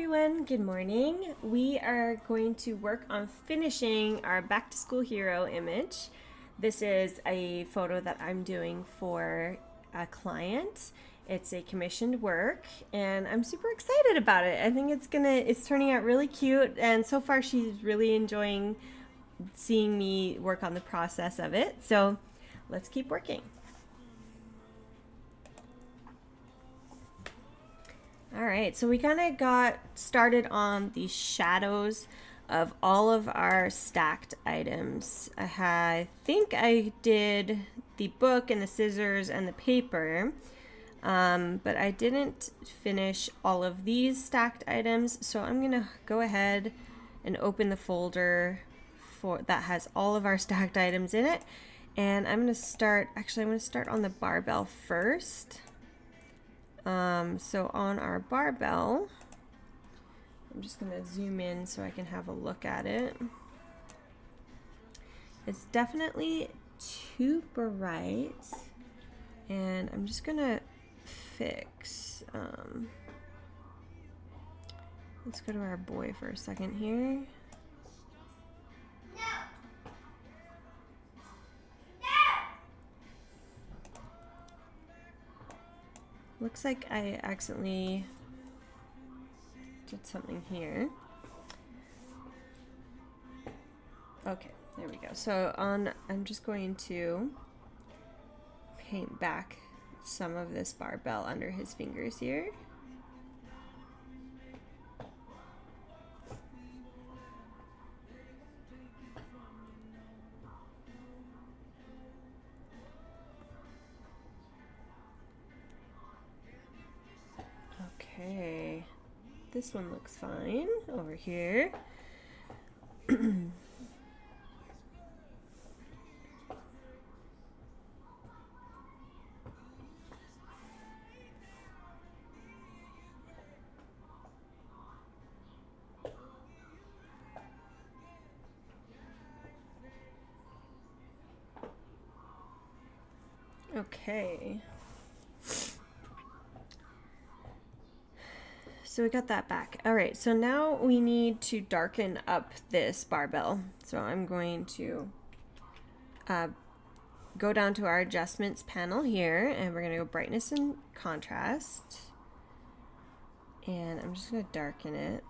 everyone, good morning. We are going to work on finishing our back to school hero image. This is a photo that I'm doing for a client. It's a commissioned work and I'm super excited about it. I think it's turning out really cute, and so far she's really enjoying seeing me work on the process of it. So let's keep working. All right, so we kind of got started on the shadows of all of our stacked items. I think I did the book and the scissors and the paper, but I didn't finish all of these stacked items. So I'm gonna go ahead and open the folder that has all of our stacked items in it. And I'm gonna start on the barbell first. So on our barbell, I'm just going to zoom in so I can have a look at it. It's definitely too bright, and I'm just going to fix, let's go to our boy for a second here. Looks like I accidentally did something here. Okay, there we go. So I'm just going to paint back some of this barbell under his fingers here. Okay, this one looks fine over here. Okay. So we got that back. All right, so now we need to darken up this barbell. So I'm going to go down to our adjustments panel here, and we're going to go brightness and contrast. And I'm just going to darken it.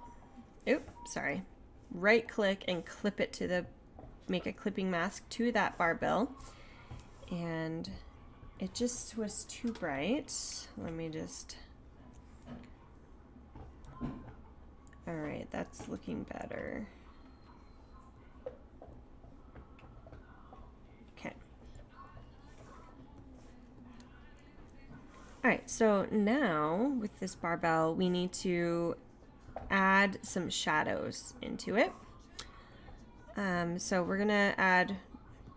Oops, sorry. Right click and clip it to make a clipping mask to that barbell. And it just was too bright. Let me just... All right, that's looking better. Okay. All right, so now with this barbell, we need to add some shadows into it. So we're gonna add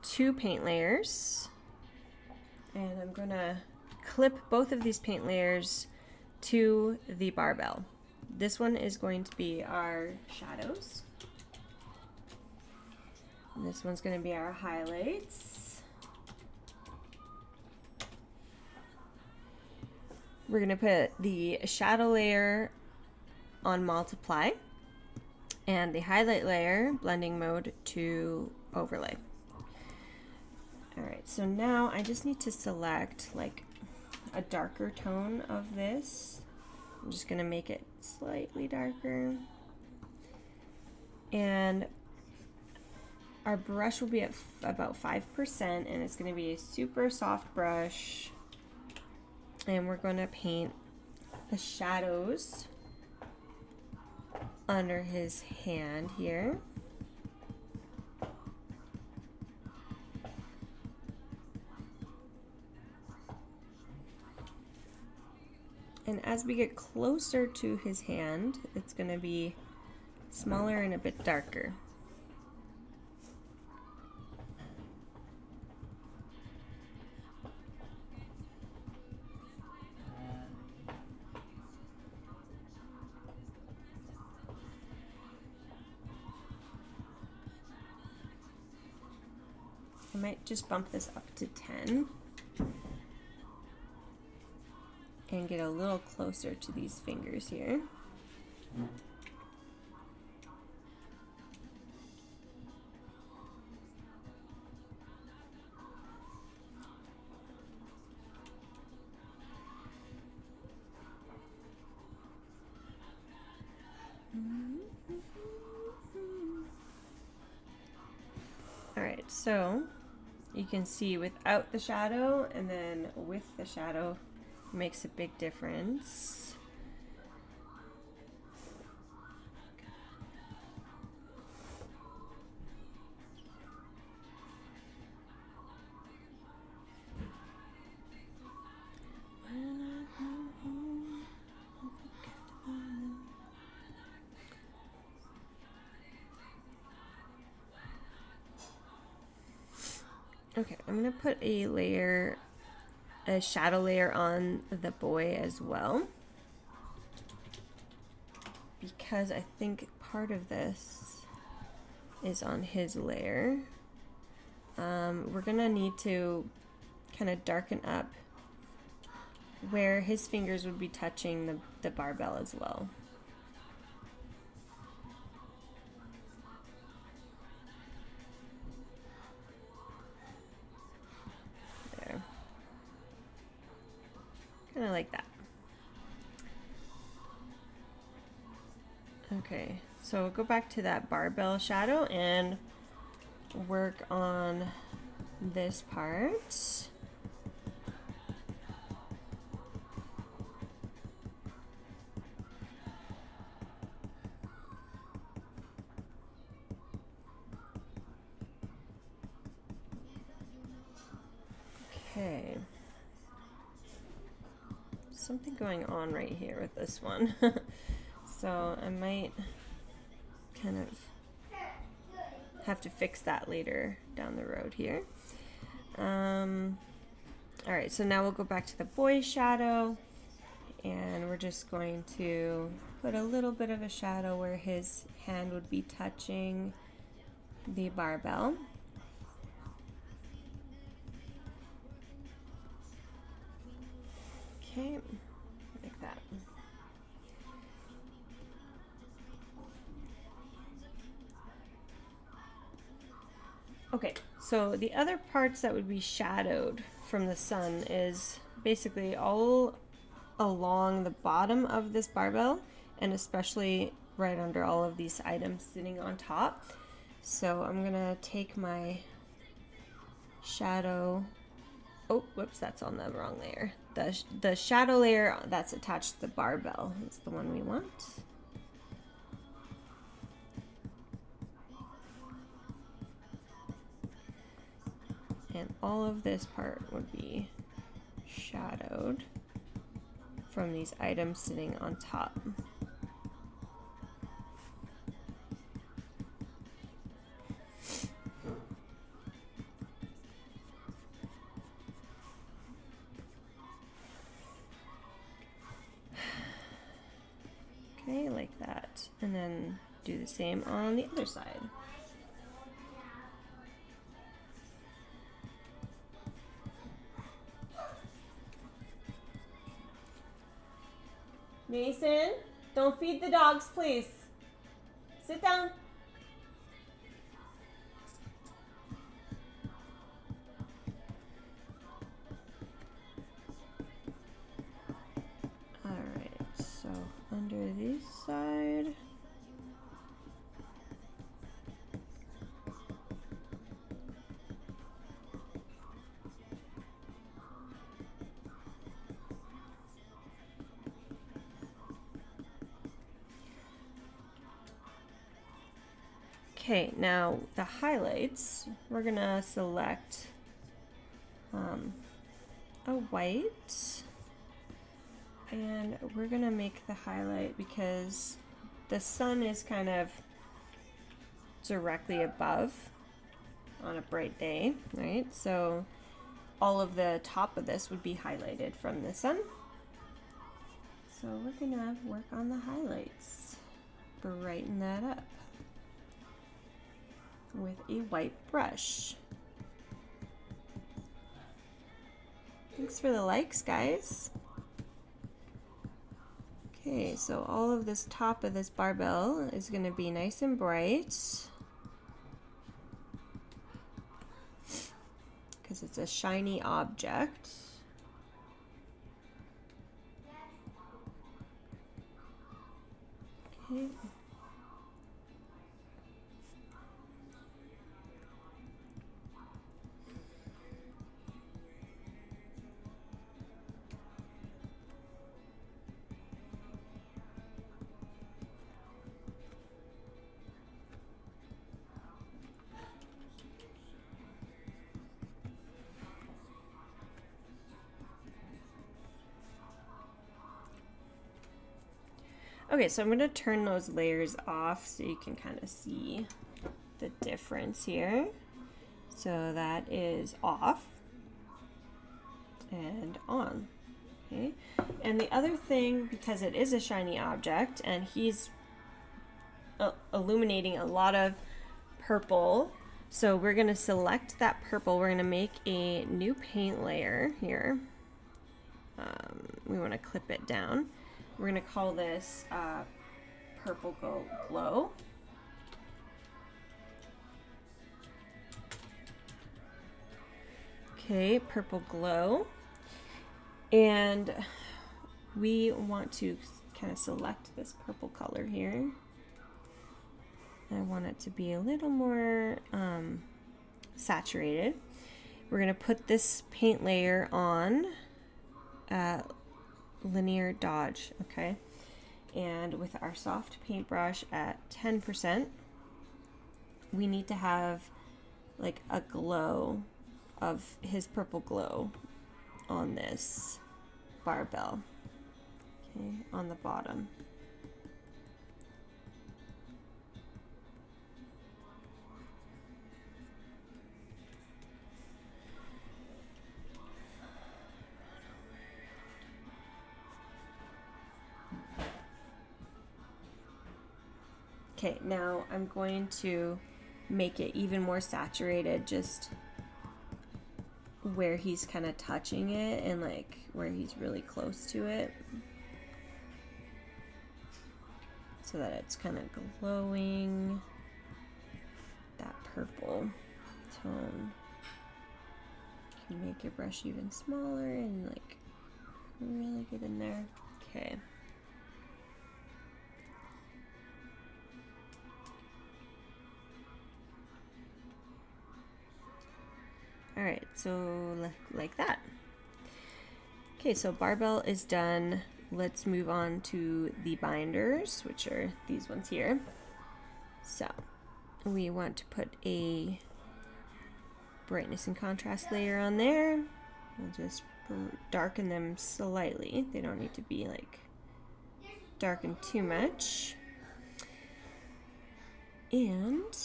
2 paint layers, and I'm gonna clip both of these paint layers to the barbell. This one is going to be our shadows. And this one's going to be our highlights. We're going to put the shadow layer on multiply and the highlight layer blending mode to overlay. All right, so now I just need to select like a darker tone of this. I'm just going to make it slightly darker. And our brush will be at about 5%, and it's going to be a super soft brush. And we're going to paint the shadows under his hand here. And as we get closer to his hand, it's going to be smaller and a bit darker. I might just bump this up to 10. And get a little closer to these fingers here. All right, so you can see without the shadow and then with the shadow makes a big difference. Okay, I'm gonna put a shadow layer on the boy as well, because I think part of this is on his layer. We're gonna need to kind of darken up where his fingers would be touching the barbell as well. Kind of like that. Okay, so go back to that barbell shadow and work on this part. Okay. Something going on right here with this one. So I might kind of have to fix that later down the road here. All right, so now we'll go back to the boy's shadow, and we're just going to put a little bit of a shadow where his hand would be touching the barbell. Okay, like that. Okay, so the other parts that would be shadowed from the sun is basically all along the bottom of this barbell, and especially right under all of these items sitting on top. So I'm gonna take my shadow. Oh, whoops, that's on the wrong layer. The shadow layer that's attached to the barbell is the one we want. And all of this part would be shadowed from these items sitting on top. Okay, like that. And then do the same on the other side. Mason, don't feed the dogs, please. Sit down. All right, so under this side. Okay, now the highlights, we're gonna select a white, and we're gonna make the highlight because the sun is kind of directly above on a bright day, right? So all of the top of this would be highlighted from the sun. So we're gonna work on the highlights, brighten that up with a white brush. Thanks for the likes, guys. Okay, so all of this top of this barbell is going to be nice and bright because it's a shiny object. Okay. Okay, so I'm going to turn those layers off so you can kind of see the difference here. So that is off and on. Okay, and the other thing, because it is a shiny object and he's illuminating a lot of purple, so we're going to select that purple. We're going to make a new paint layer here. We want to clip it down. We're going to call this Purple Glow. Okay, Purple Glow. And we want to kind of select this purple color here. I want it to be a little more saturated. We're going to put this paint layer on linear dodge, okay? And with our soft paintbrush at 10%, we need to have like a glow of his purple glow on this barbell, okay, on the bottom. Okay, now I'm going to make it even more saturated, just where he's kind of touching it and like where he's really close to it, so that it's kind of glowing that purple tone. You can make your brush even smaller and like really get in there. Okay. All right, so like that. Okay, so barbell is done. Let's move on to the binders, which are these ones here. So we want to put a brightness and contrast layer on there. We'll just darken them slightly. They don't need to be like darkened too much. And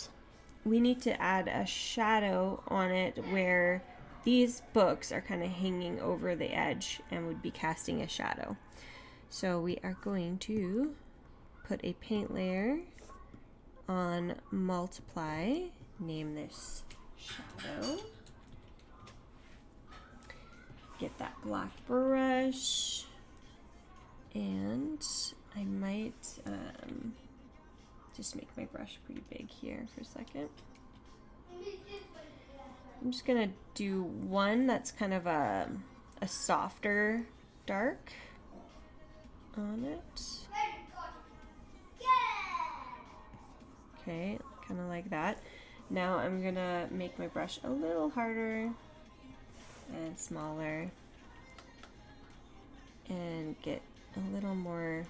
we need to add a shadow on it where these books are kind of hanging over the edge and would be casting a shadow. So we are going to put a paint layer on multiply, name this shadow, get that black brush, and I might just make my brush pretty big here for a second. I'm just gonna do one that's kind of a softer dark on it. Okay, kind of like that. Now I'm gonna make my brush a little harder and smaller and get a little more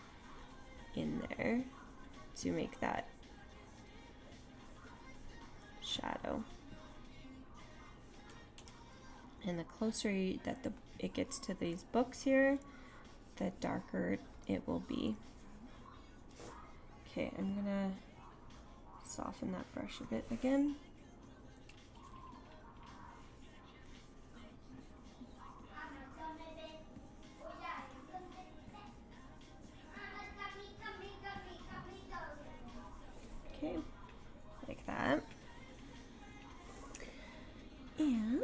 in there to make that shadow. And the closer that it gets to these books here, the darker it will be. Okay, I'm gonna soften that brush a bit again. Okay, like that. And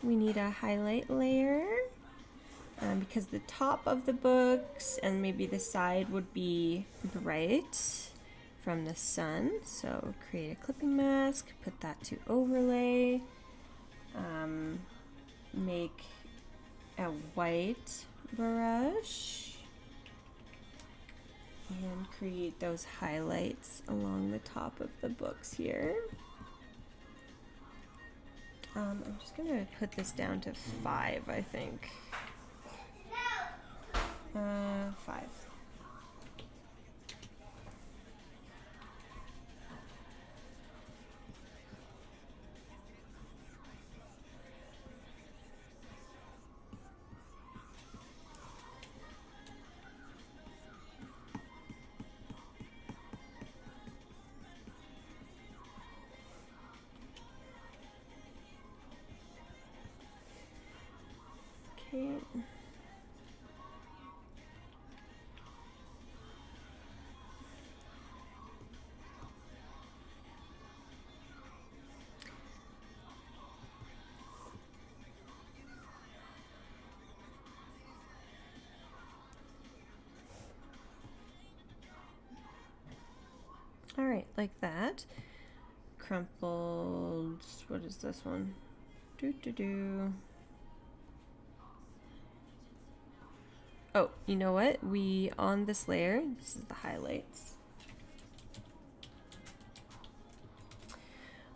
we need a highlight layer because the top of the books and maybe the side would be bright from the sun. So create a clipping mask, put that to overlay, make a white brush, and create those highlights along the top of the books here. I'm just gonna put this down to 5, I think. 5. Okay. All right, like that. Crumpled, what is this one? Oh, you know what? On this layer, this is the highlights.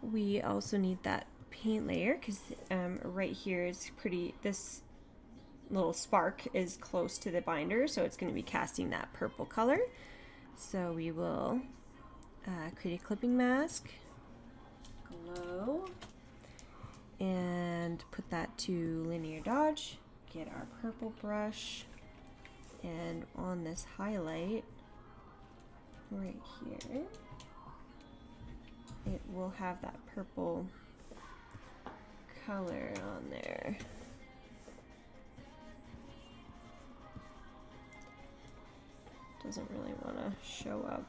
We also need that paint layer because right here is this little spark is close to the binder, so it's going to be casting that purple color. So we will create a clipping mask, glow, and put that to linear dodge, get our purple brush, and on this highlight right here, it will have that purple color on there. Doesn't really want to show up.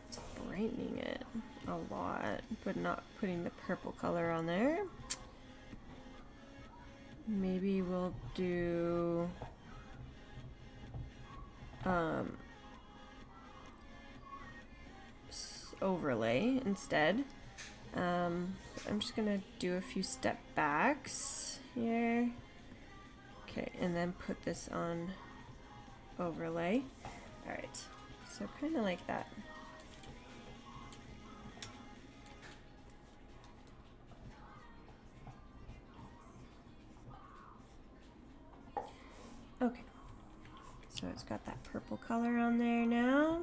It's brightening it a lot, but not putting the purple color on there. Maybe we'll do overlay instead. I'm just gonna do a few step backs here. Okay, and then put this on overlay. All right, so kind of like that. Okay, so it's got that purple color on there now.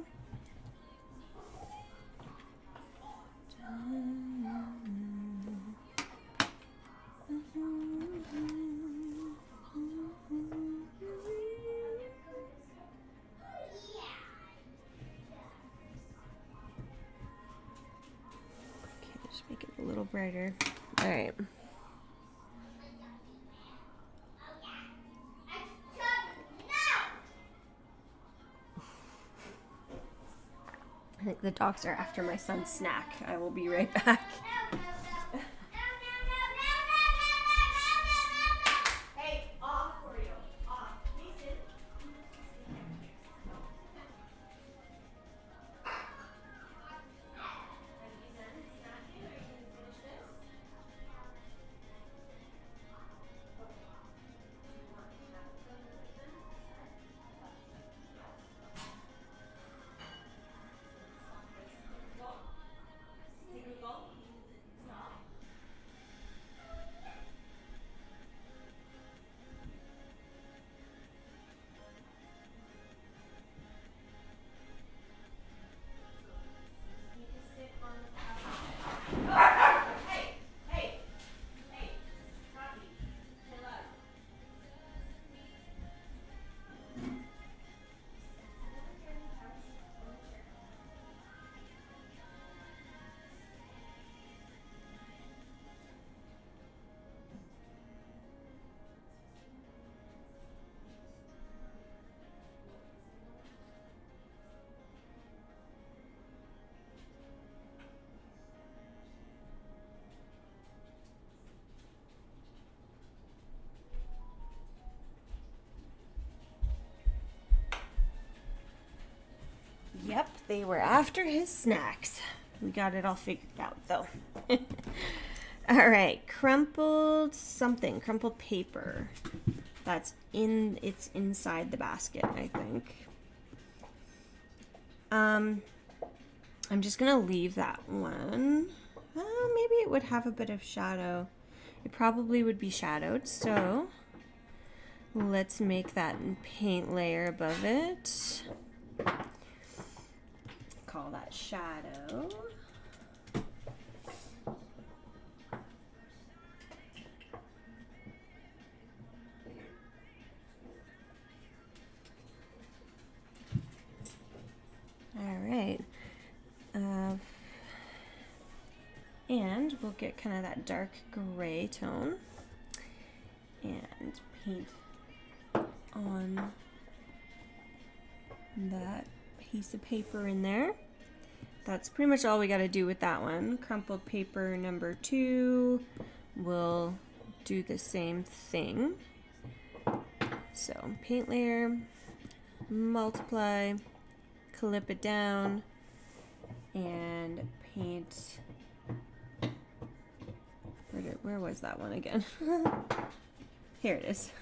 Okay, just make it a little brighter. All right. I think the dogs are after my son's snack. I will be right back. Hey, off for you. Off. Mason. They were after his snacks. We got it all figured out though. All right, crumpled paper. It's inside the basket, I think. I'm just gonna leave that one. Maybe it would have a bit of shadow. It probably would be shadowed, so let's make that paint layer above it. Call that shadow. All right. And we'll get kind of that dark gray tone and paint on that piece of paper in there. That's pretty much all we got to do with that one. Crumpled paper number 2, we'll do the same thing. So paint layer, multiply, clip it down, and paint. Where was that one again? Here it is.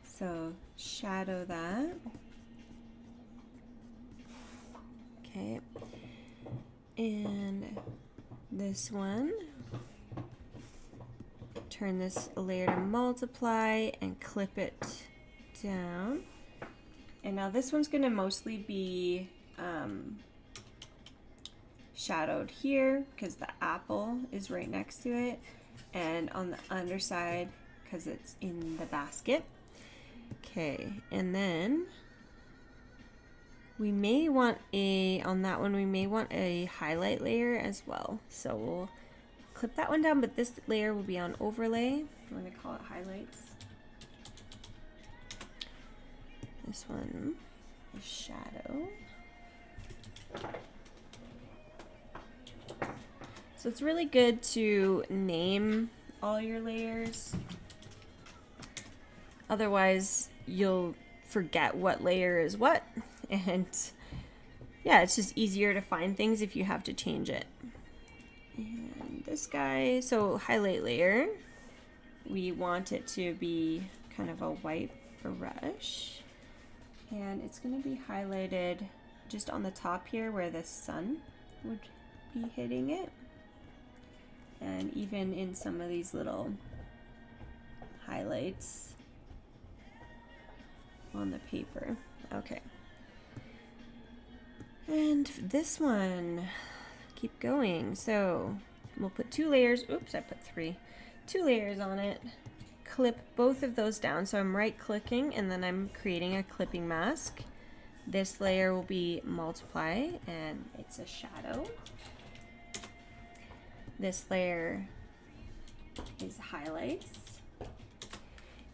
So shadow that. Okay. And this one, turn this layer to multiply and clip it down. And now this one's going to mostly be shadowed here because the apple is right next to it, and on the underside because it's in the basket. Okay, and then we may want on that one we may want a highlight layer as well. So we'll clip that one down, but this layer will be on overlay. I'm going to call it highlights. This one is shadow. So it's really good to name all your layers. Otherwise, you'll forget what layer is what. And yeah, it's just easier to find things if you have to change it. And this guy, so highlight layer, we want it to be kind of a white brush. And it's going to be highlighted just on the top here where the sun would be hitting it. And even in some of these little highlights on the paper. Okay. And this one, keep going. So we'll put 2 layers. Oops, I put 3. 2 layers on it. Clip both of those down. So I'm right clicking and then I'm creating a clipping mask. This layer will be multiply and it's a shadow. This layer is highlights,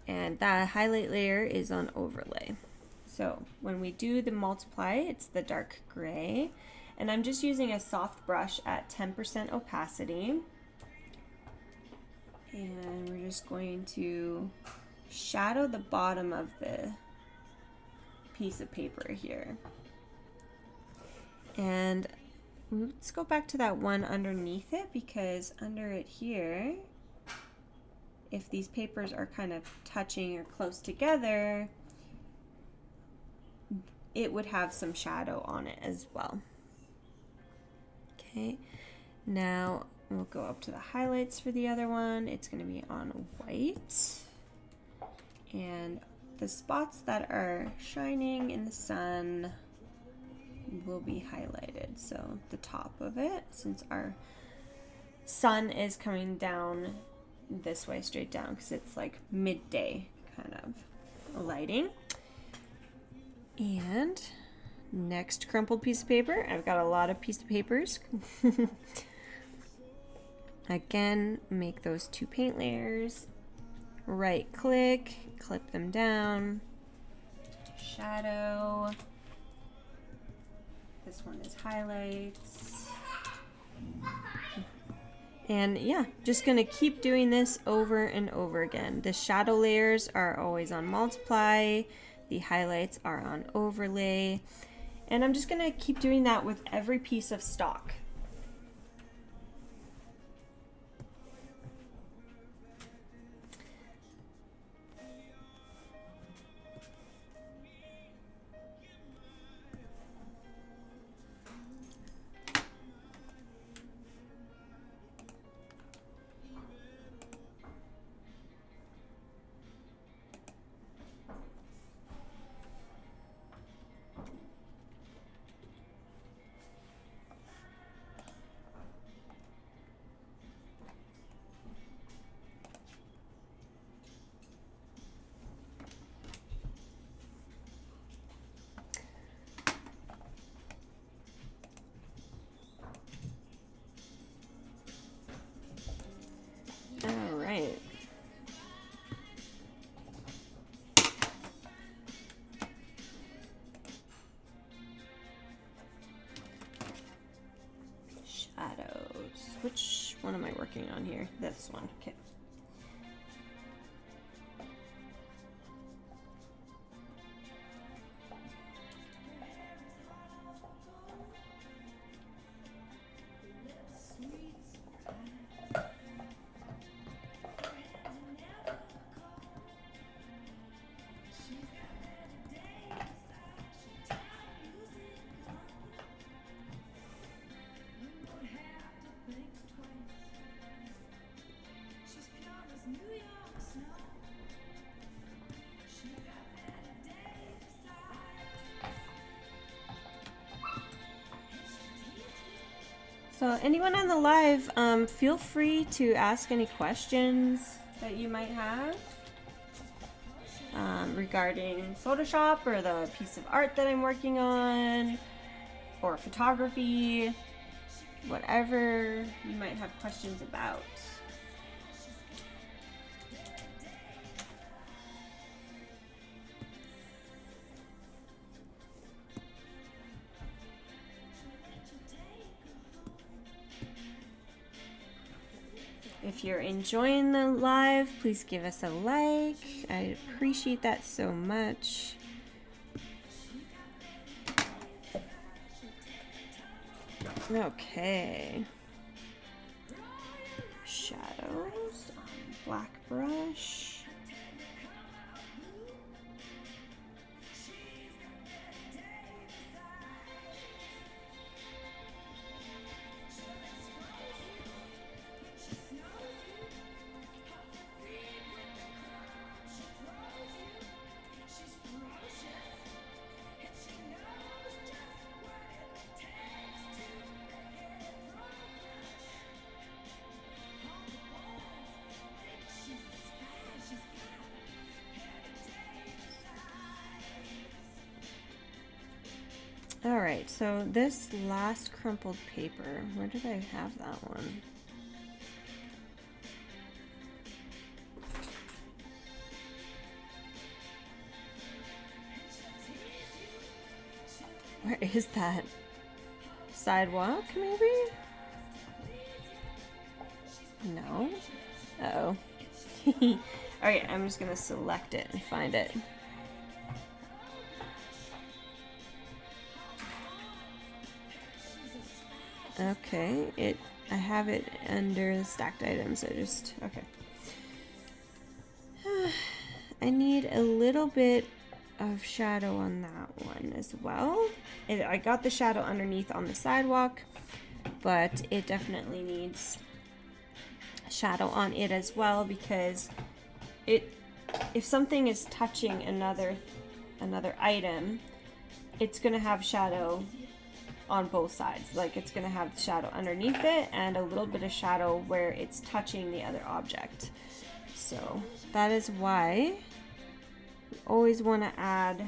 and that highlight layer is on overlay. So when we do the multiply, it's the dark gray, and I'm just using a soft brush at 10% opacity, and we're just going to shadow the bottom of the piece of paper here. And let's go back to that one underneath it, because under it here, if these papers are kind of touching or close together, it would have some shadow on it as well. Okay, now we'll go up to the highlights for the other one. It's going to be on white, and the spots that are shining in the sun will be highlighted. So the top of it, since our sun is coming down this way, straight down, because it's like midday kind of lighting. And next crumpled piece of paper. I've got a lot of piece of papers. Again, make those 2 paint layers, right click, clip them down, shadow. This one is highlights. And yeah, just gonna keep doing this over and over again. The shadow layers are always on multiply, the highlights are on overlay, And I'm just gonna keep doing that with every piece of stock. All right. Shadows. Which one am I working on here? This one. Okay. So anyone on the live, feel free to ask any questions that you might have regarding Photoshop or the piece of art that I'm working on, or photography, whatever you might have questions about. If you're enjoying the live, please give us a like. I appreciate that so much. Okay. Shadows on black brush. All right, so this last crumpled paper, where did I have that one? Where is that? Sidewalk, maybe? No? Uh-oh. All right, I'm just gonna select it and find it. Okay, I have it under the stacked items. Okay. I need a little bit of shadow on that one as well. I got the shadow underneath on the sidewalk, but it definitely needs shadow on it as well, because if something is touching another item, it's gonna have shadow on both sides. Like, it's gonna have shadow underneath it and a little bit of shadow where it's touching the other object. So that is why we always want to add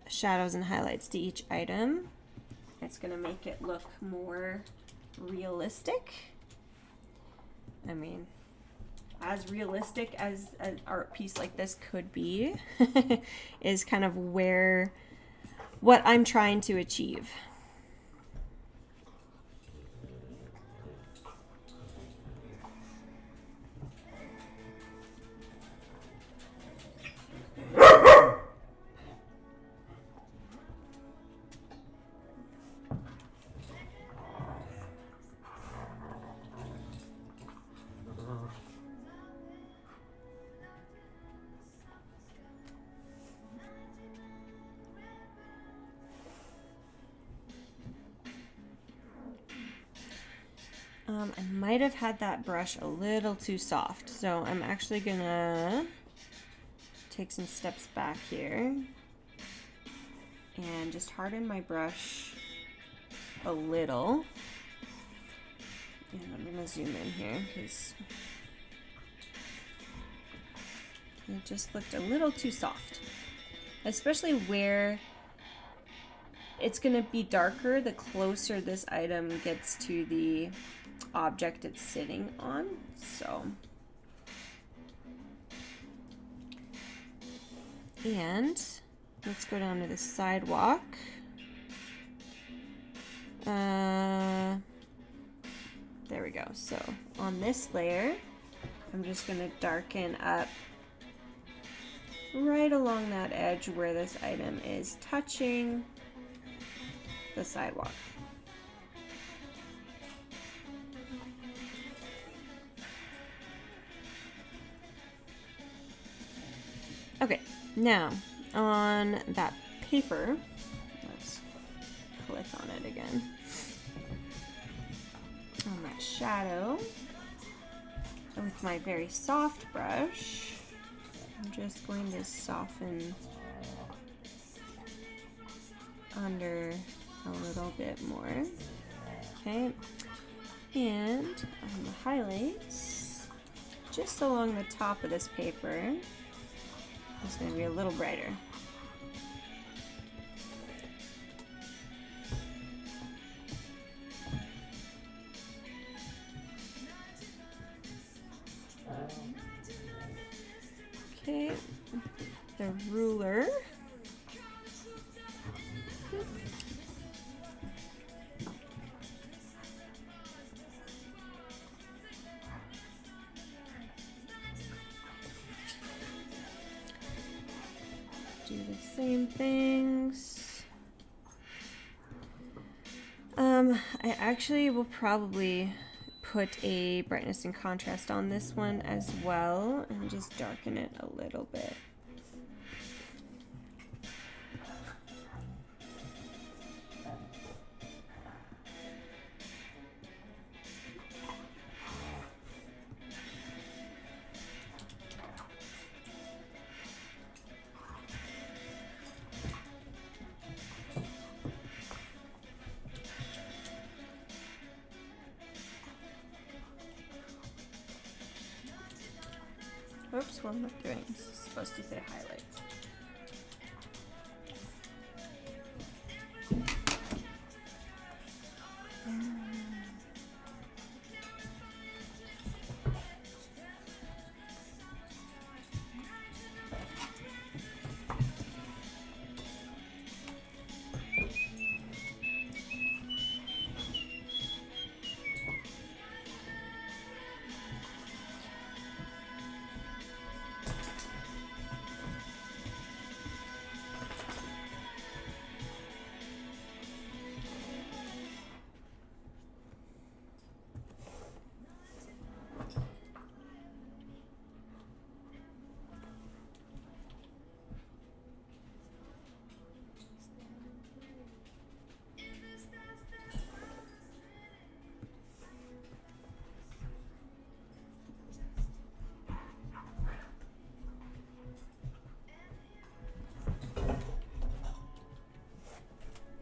shadows and highlights to each item. It's gonna make it look more realistic. I mean, as realistic as an art piece like this could be is kind of what I'm trying to achieve. I might have had that brush a little too soft, so I'm actually gonna take some steps back here and just harden my brush a little. And I'm gonna zoom in here because it just looked a little too soft, especially where it's gonna be darker the closer this item gets to the object it's sitting on. So, and let's go down to the sidewalk. There we go. So on this layer, I'm just gonna darken up right along that edge where this item is touching the sidewalk. Okay, now on that paper, let's click on it again. On that shadow, with my very soft brush, I'm just going to soften under a little bit more. Okay, and on the highlights, just along the top of this paper, it's going to be a little brighter. Okay, the ruler. Do the same things. I actually will probably put a brightness and contrast on this one as well and just darken it a little bit. Oops, what am I doing? This is supposed to say highlights.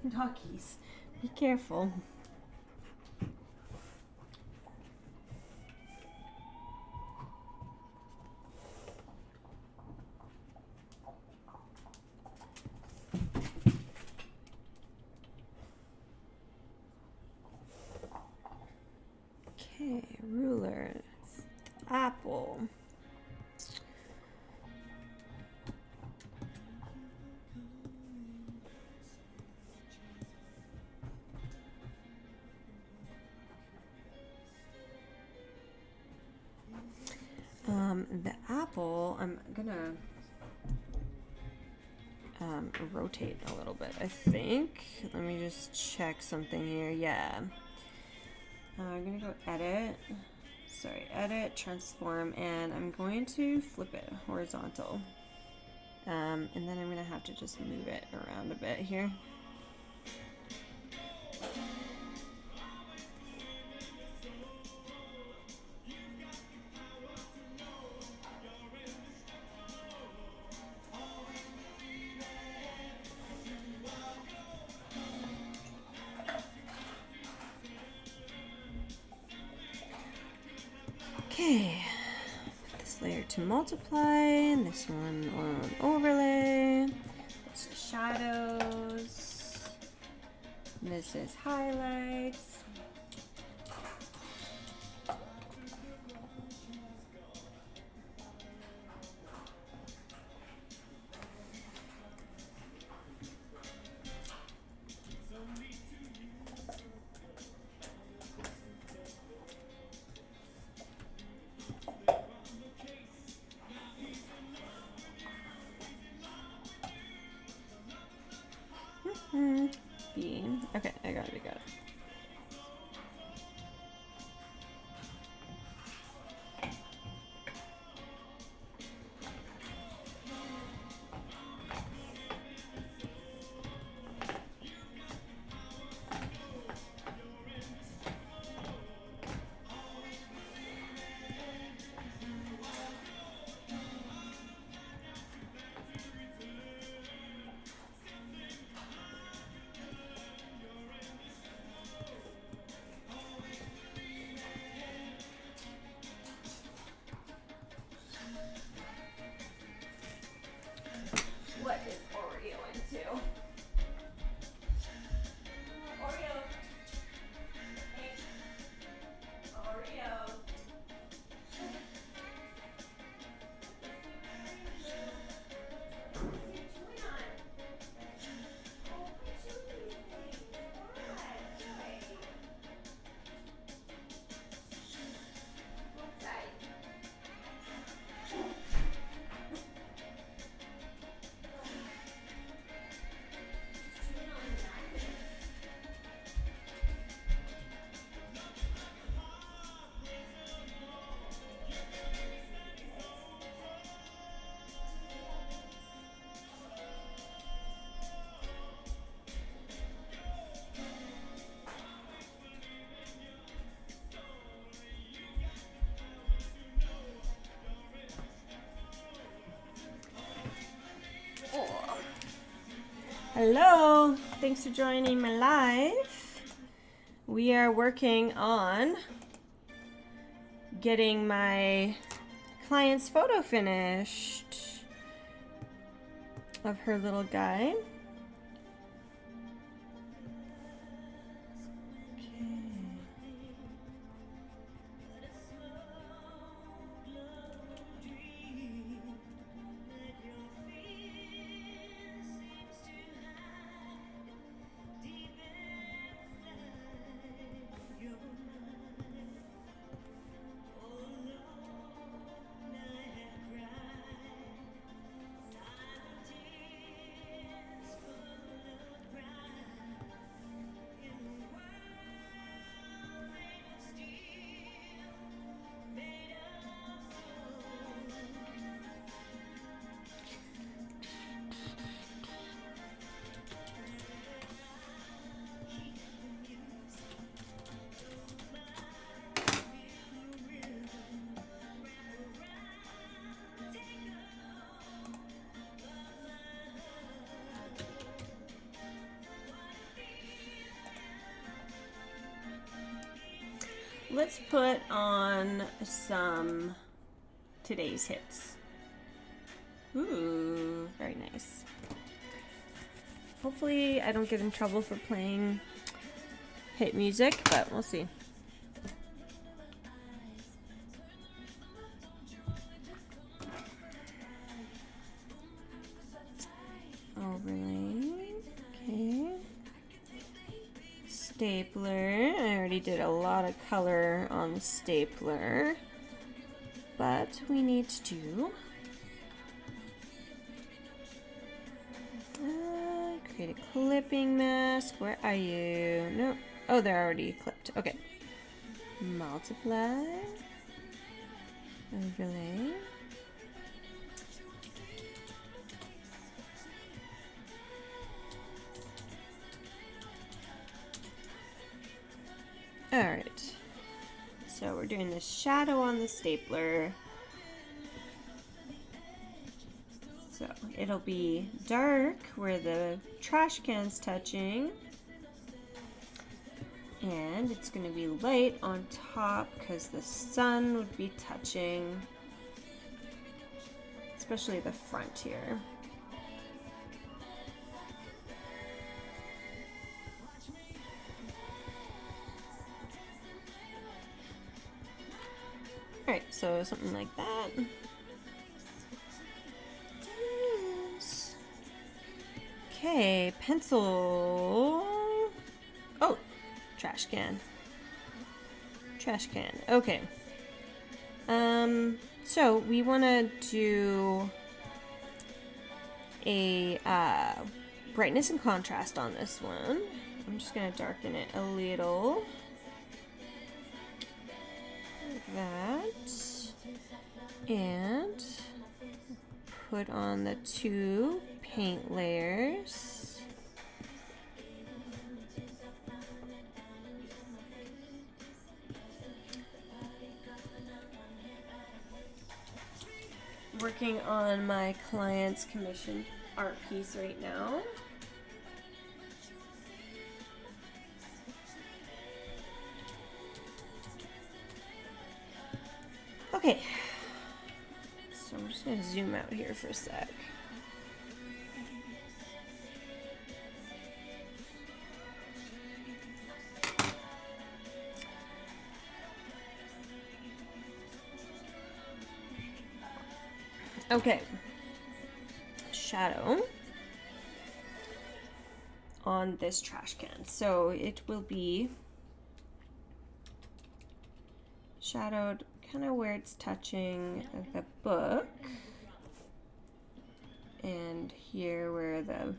Doggies, be careful. Okay, ruler, apple. The apple, I'm gonna rotate a little bit, I think. Let me just check something here. Yeah. I'm gonna go edit, transform, and I'm going to flip it horizontal. And then I'm gonna have to just move it around a bit here. Okay, put this layer to multiply, and this one on overlay. This is shadows. And this is highlights. B. Okay, I got it. What is Oreo into? Oreo. Hey. Oreo. Hello, thanks for joining my live. We are working on getting my client's photo finished of her little guy. Let's put on some today's hits. Ooh, very nice. Hopefully I don't get in trouble for playing hit music, but we'll see. Overlay, okay. Stapler, I already did a lot of color on the stapler, but we need to create a clipping mask. Where are you? No. Oh, they're already clipped. Okay. Multiply. Overlay. Alright, so we're doing the shadow on the stapler. So it'll be dark where the trash can's touching. And it's going to be light on top because the sun would be touching, especially the front here. Alright, so something like that. Okay, pencil. Oh, trash can. Trash can. Okay. So we want to do a brightness and contrast on this one. I'm just going to darken it a little. Like that. And put on the 2 paint layers. Working on my client's commissioned art piece right now. Okay, so I'm just gonna zoom out here for a sec. Okay, shadow on this trash can. So it will be shadowed kind of where it's touching the book, and here where I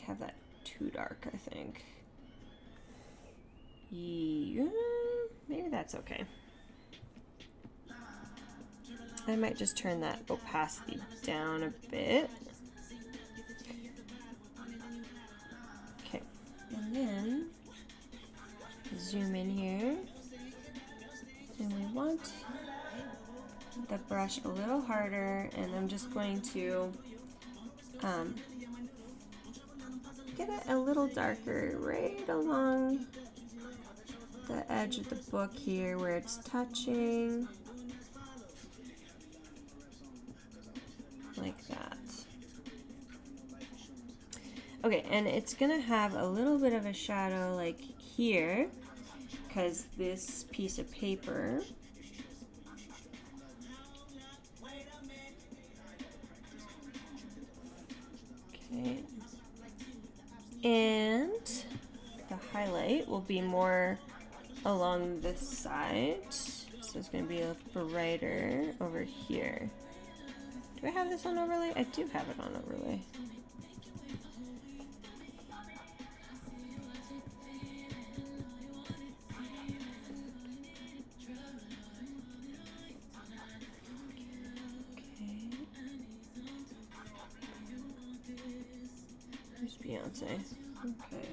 have that too dark, I think. Yeah, maybe that's okay. I might just turn that opacity down a bit. Okay, and then zoom in here. And we want the brush a little harder, and I'm just going to get it a little darker right along the edge of the book here where it's touching. Like that. Okay, and it's gonna have a little bit of a shadow like here, because this piece of paper okay, and the highlight will be more along this side, so it's gonna be a brighter over here. Do I have this on overlay? I do have it on overlay. Okay. There's Beyonce. Okay.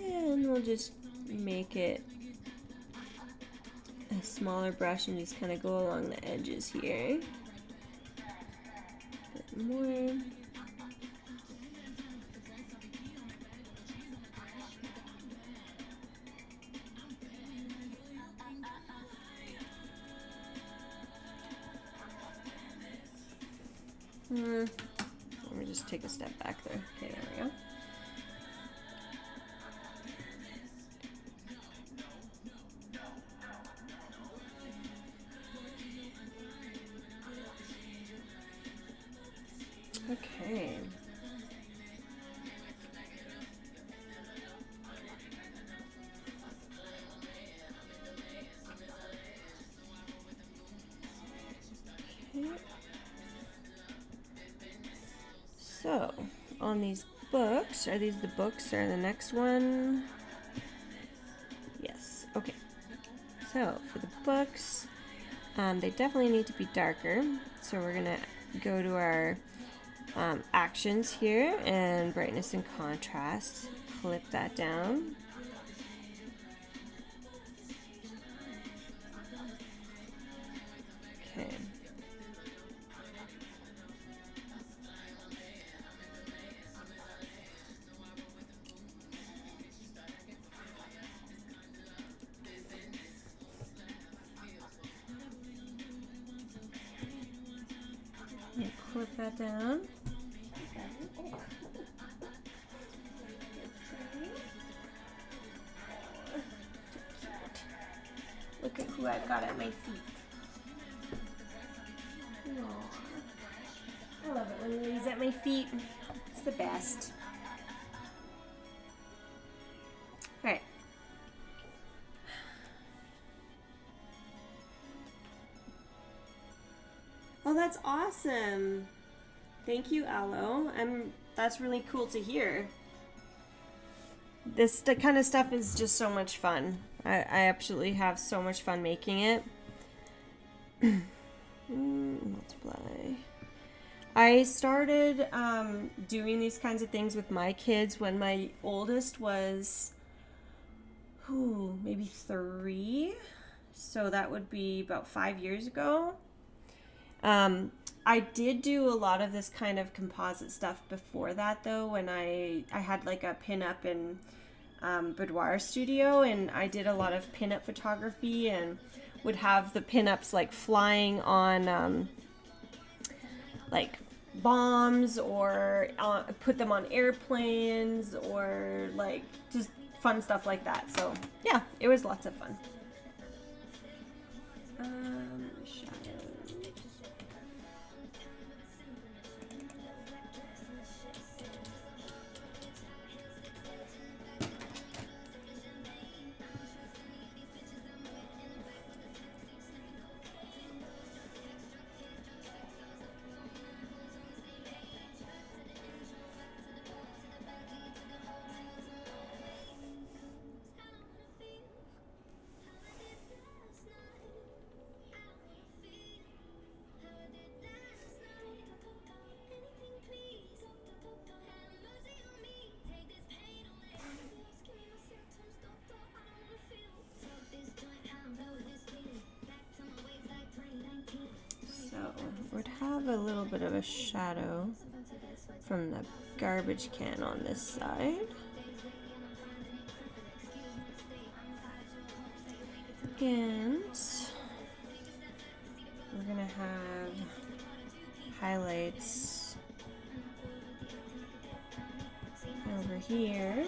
And we'll just make it a smaller brush and just kind of go along the edges here. A bit more. Let me just take a step back there. Okay, there we go. Okay. Okay. So, on these books, are these the books or the next one? Yes. Okay. So, for the books, they definitely need to be darker. So we're gonna go to our actions here and brightness and contrast. Flip that down. Okay. clip that down. Look at who I've got at my feet. Aww. I love it when Lily's at my feet. It's the best. Alright. Oh, that's awesome. Thank you, Aloe. That's really cool to hear. This kind of stuff is just so much fun. I absolutely have so much fun making it. Multiply. I started doing these kinds of things with my kids when my oldest was maybe 3. So that would be about 5 years ago. I did do a lot of this kind of composite stuff before that, though, when I had like a pinup and boudoir studio, and I did a lot of pinup photography and would have the pinups like flying on like bombs, or put them on airplanes, or like just fun stuff like that. So yeah, it was lots of fun. Would have a little bit of a shadow from the garbage can on this side. And we're gonna have highlights over here.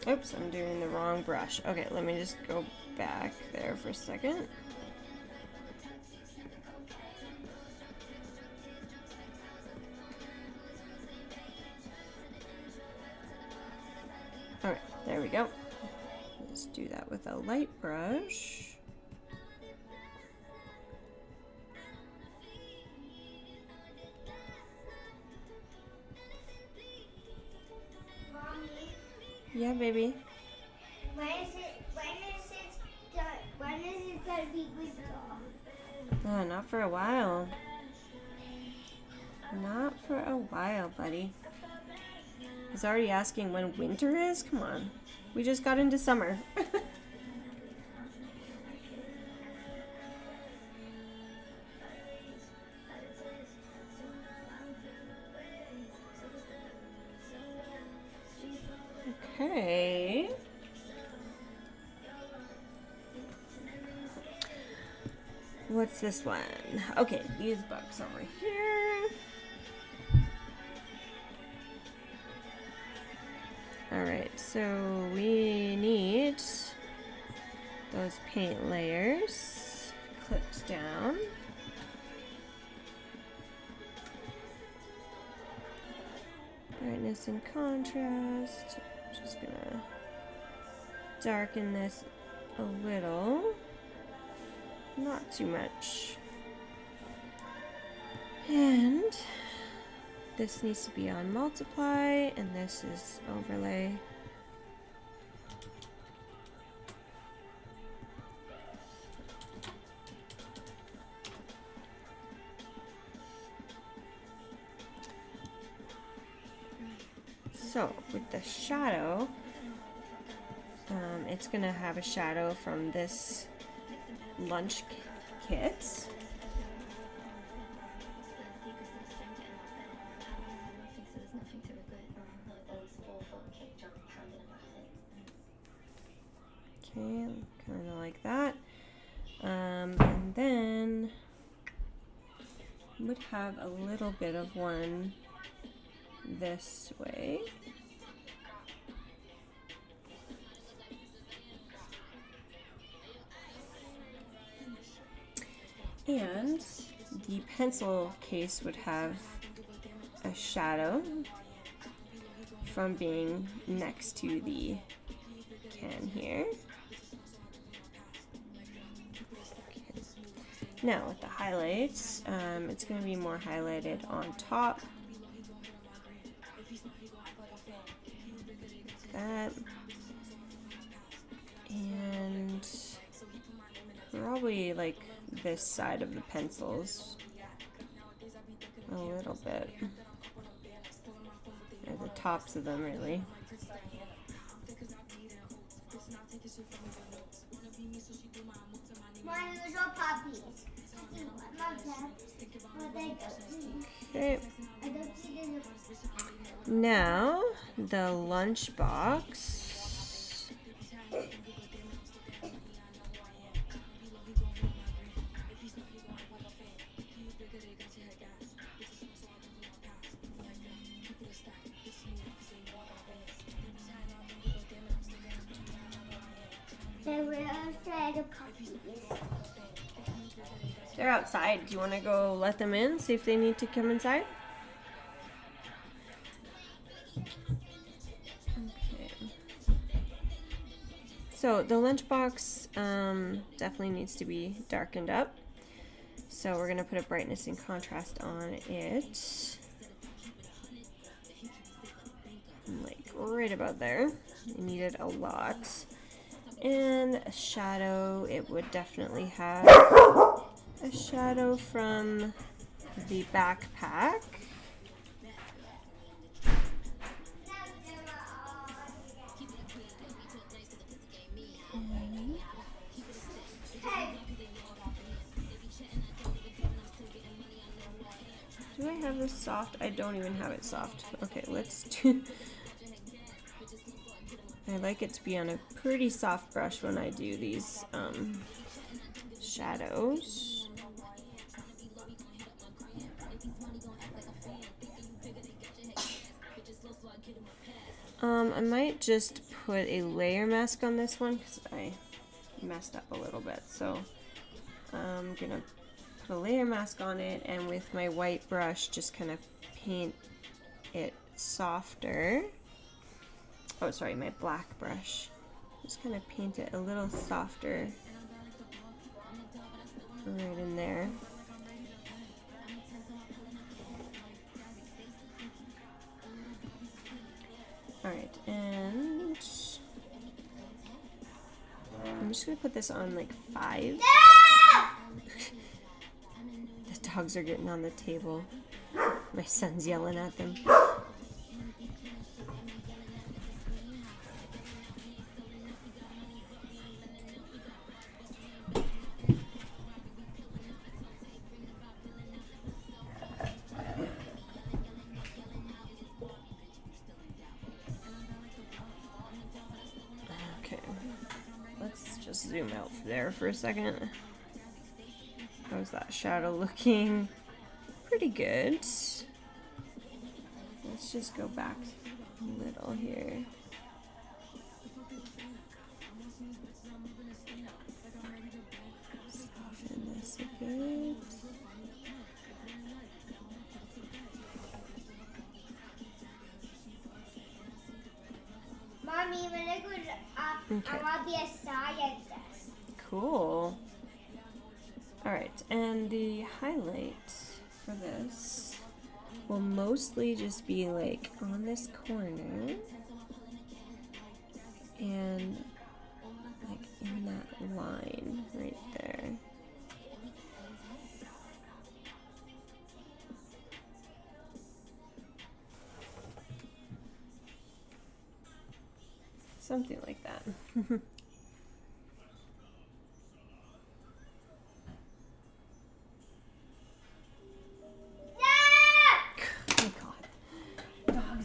Oops, I'm doing the wrong brush. Okay, let me just go back there for a second. Alright, there we go. Let's do that with a light brush. Mommy, Yeah, baby. when is it gonna be winter? Not for a while. Not for a while, buddy. He's already asking when winter is? Come on. We just got into summer. Okay. What's this one? Okay, these books over here. Alright, so we need those paint layers clipped down. Brightness and contrast. Just gonna darken this a little. Not too much. And this needs to be on multiply, and this is overlay. So with the shadow, it's gonna have a shadow from this lunch kit. Okay, kind of like that. And then would have a little bit of one this way. And the pencil case would have a shadow from being next to the can here. Okay. Now with the highlights, it's going to be more highlighted on top. Like that. And probably like this side of the pencils a little bit. Or the tops of them, really. My little puppies. Okay. Now, the lunchbox. They're outside. Do you want to go let them in, see if they need to come inside? Okay. So the lunchbox definitely needs to be darkened up. So we're going to put a brightness and contrast on it. Like right about there. We need it a lot. And a shadow, it would definitely have a shadow from the backpack. Do I have this soft? I don't even have it soft. Okay, let's do... I like it to be on a pretty soft brush when I do these shadows. I might just put a layer mask on this one because I messed up a little bit. So I'm gonna put a layer mask on it, and with my white brush just kind of paint it softer. Oh, sorry, my black brush. Just kind of paint it a little softer right in there. Alright, and I'm just gonna put this on like 5. The dogs are getting on the table. My son's yelling at them. Zoom out there for a second. How's that shadow looking? Pretty good. Let's just go back a little here. Soften this a bit. Mommy, when I grow up, Okay. I want to be a scientist. Cool. Alright, and the highlight for this will mostly just be like on this corner and like in that line right there. Something like that.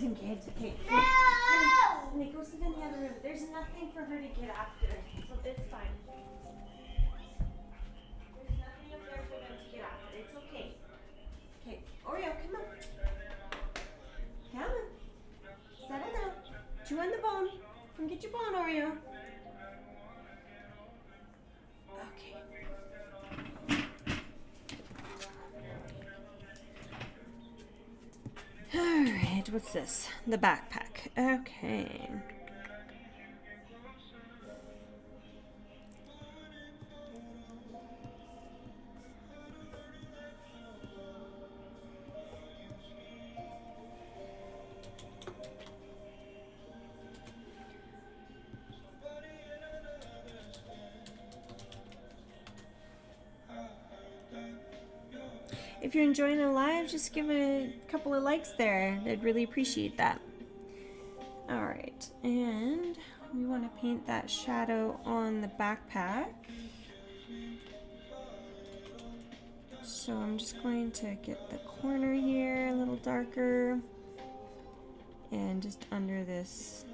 And kids, okay. No! Honey, go sit in the other room. There's nothing for her to get after, so it's fine. There's nothing up there for them to get after. It's okay. what's this? The backpack. Okay. If you're enjoying the live, just give a couple of likes there. I'd really appreciate that. All right, and we want to paint that shadow on the backpack. So I'm just going to get the corner here a little darker and just under this.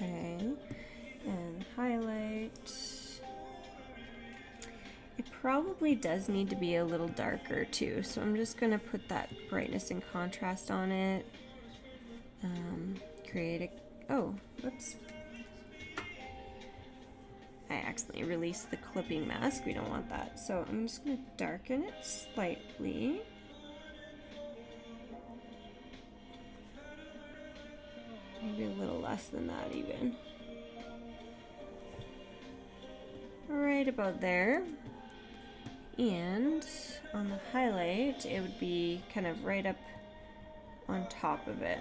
Okay, and highlight. It probably does need to be a little darker too, so I'm just going to put that brightness and contrast on it. Create a, oh, whoops. I accidentally released the clipping mask. We don't want that. So I'm just going to darken it slightly. Maybe a little less than that even. Right about there. And on the highlight, it would be kind of right up on top of it.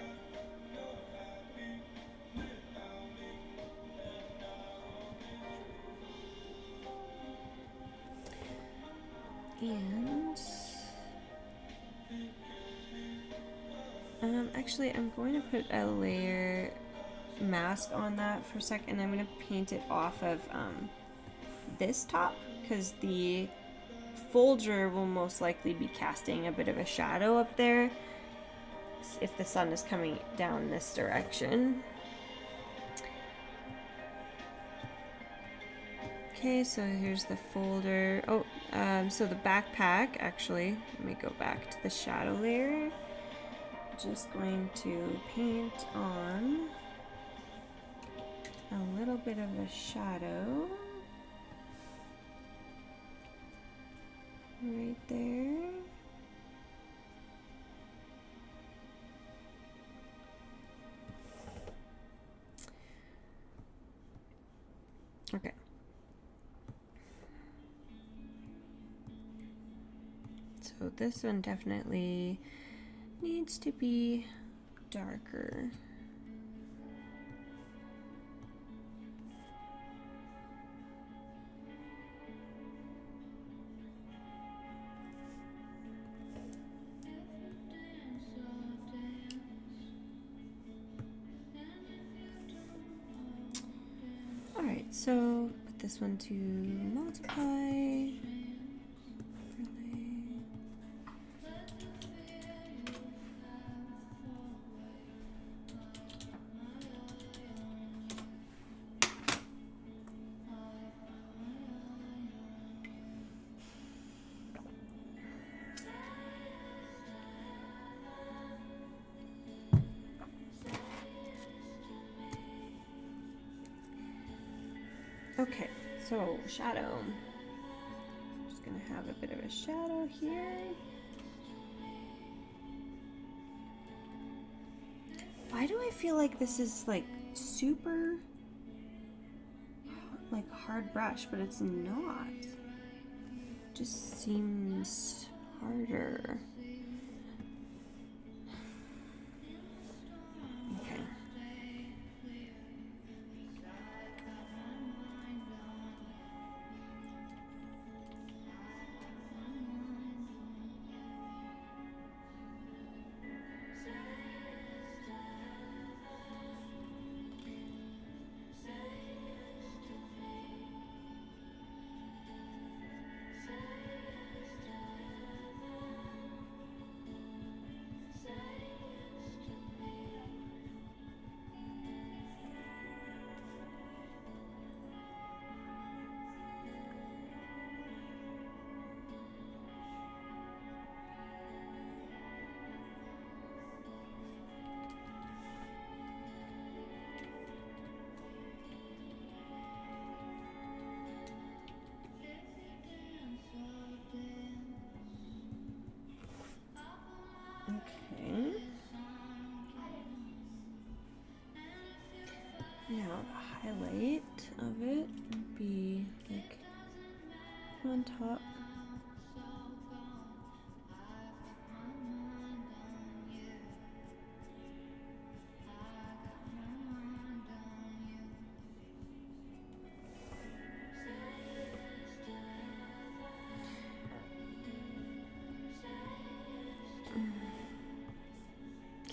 And actually I'm going to put a layer mask on that for a sec, and I'm going to paint it off of this top, because the folder will most likely be casting a bit of a shadow up there if the sun is coming down this direction. Okay, so here's the folder. Oh, so the backpack, actually, let me go back to the shadow layer. Just going to paint on a little bit of a shadow right there. Okay. So this one definitely needs to be darker. All right, so put this one to multiply. Okay, so shadow. I'm just gonna have a bit of a shadow here. Why do I feel like this is like super like hard brush, but it's not. It just seems harder. Okay. highlight of it would be like on top.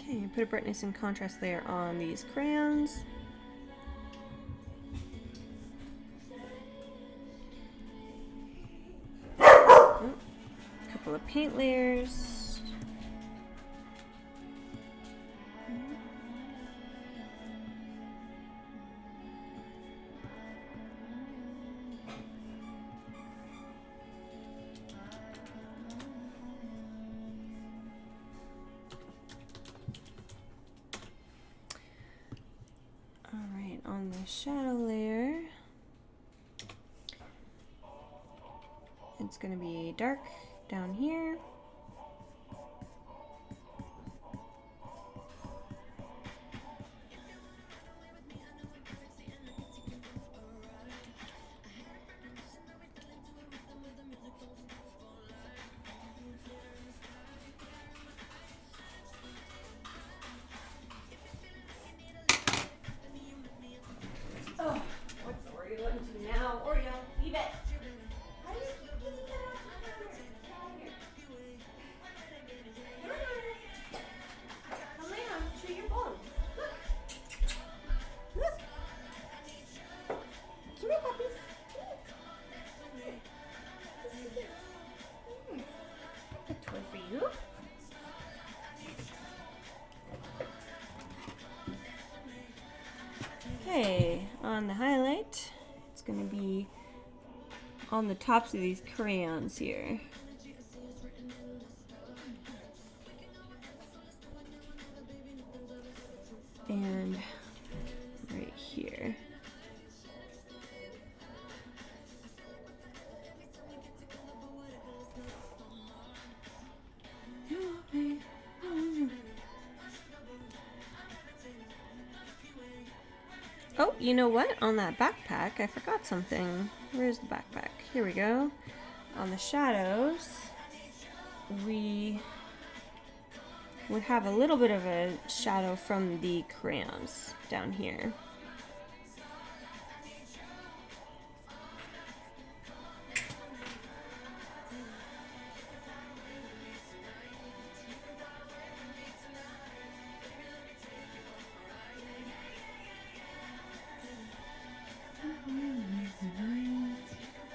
Okay, put a brightness and contrast layer on these crayons. Oh, a couple of paint layers. Alright, on the shadow layer, it's going to be dark down here. Oh, what's the Oreo into now? Oreo, leave it. How do you keep getting that off the counter? Get out of here. Come on. Come on, chew your bone. Look. Look. Come here, puppies. A toy for you. Okay, on the highlight, it's going to be on the tops of these crayons here. And right here. Oh, you know what? On that backpack, I forgot something. Where's the backpack? Here we go. On the shadows, we would have a little bit of a shadow from the crayons down here.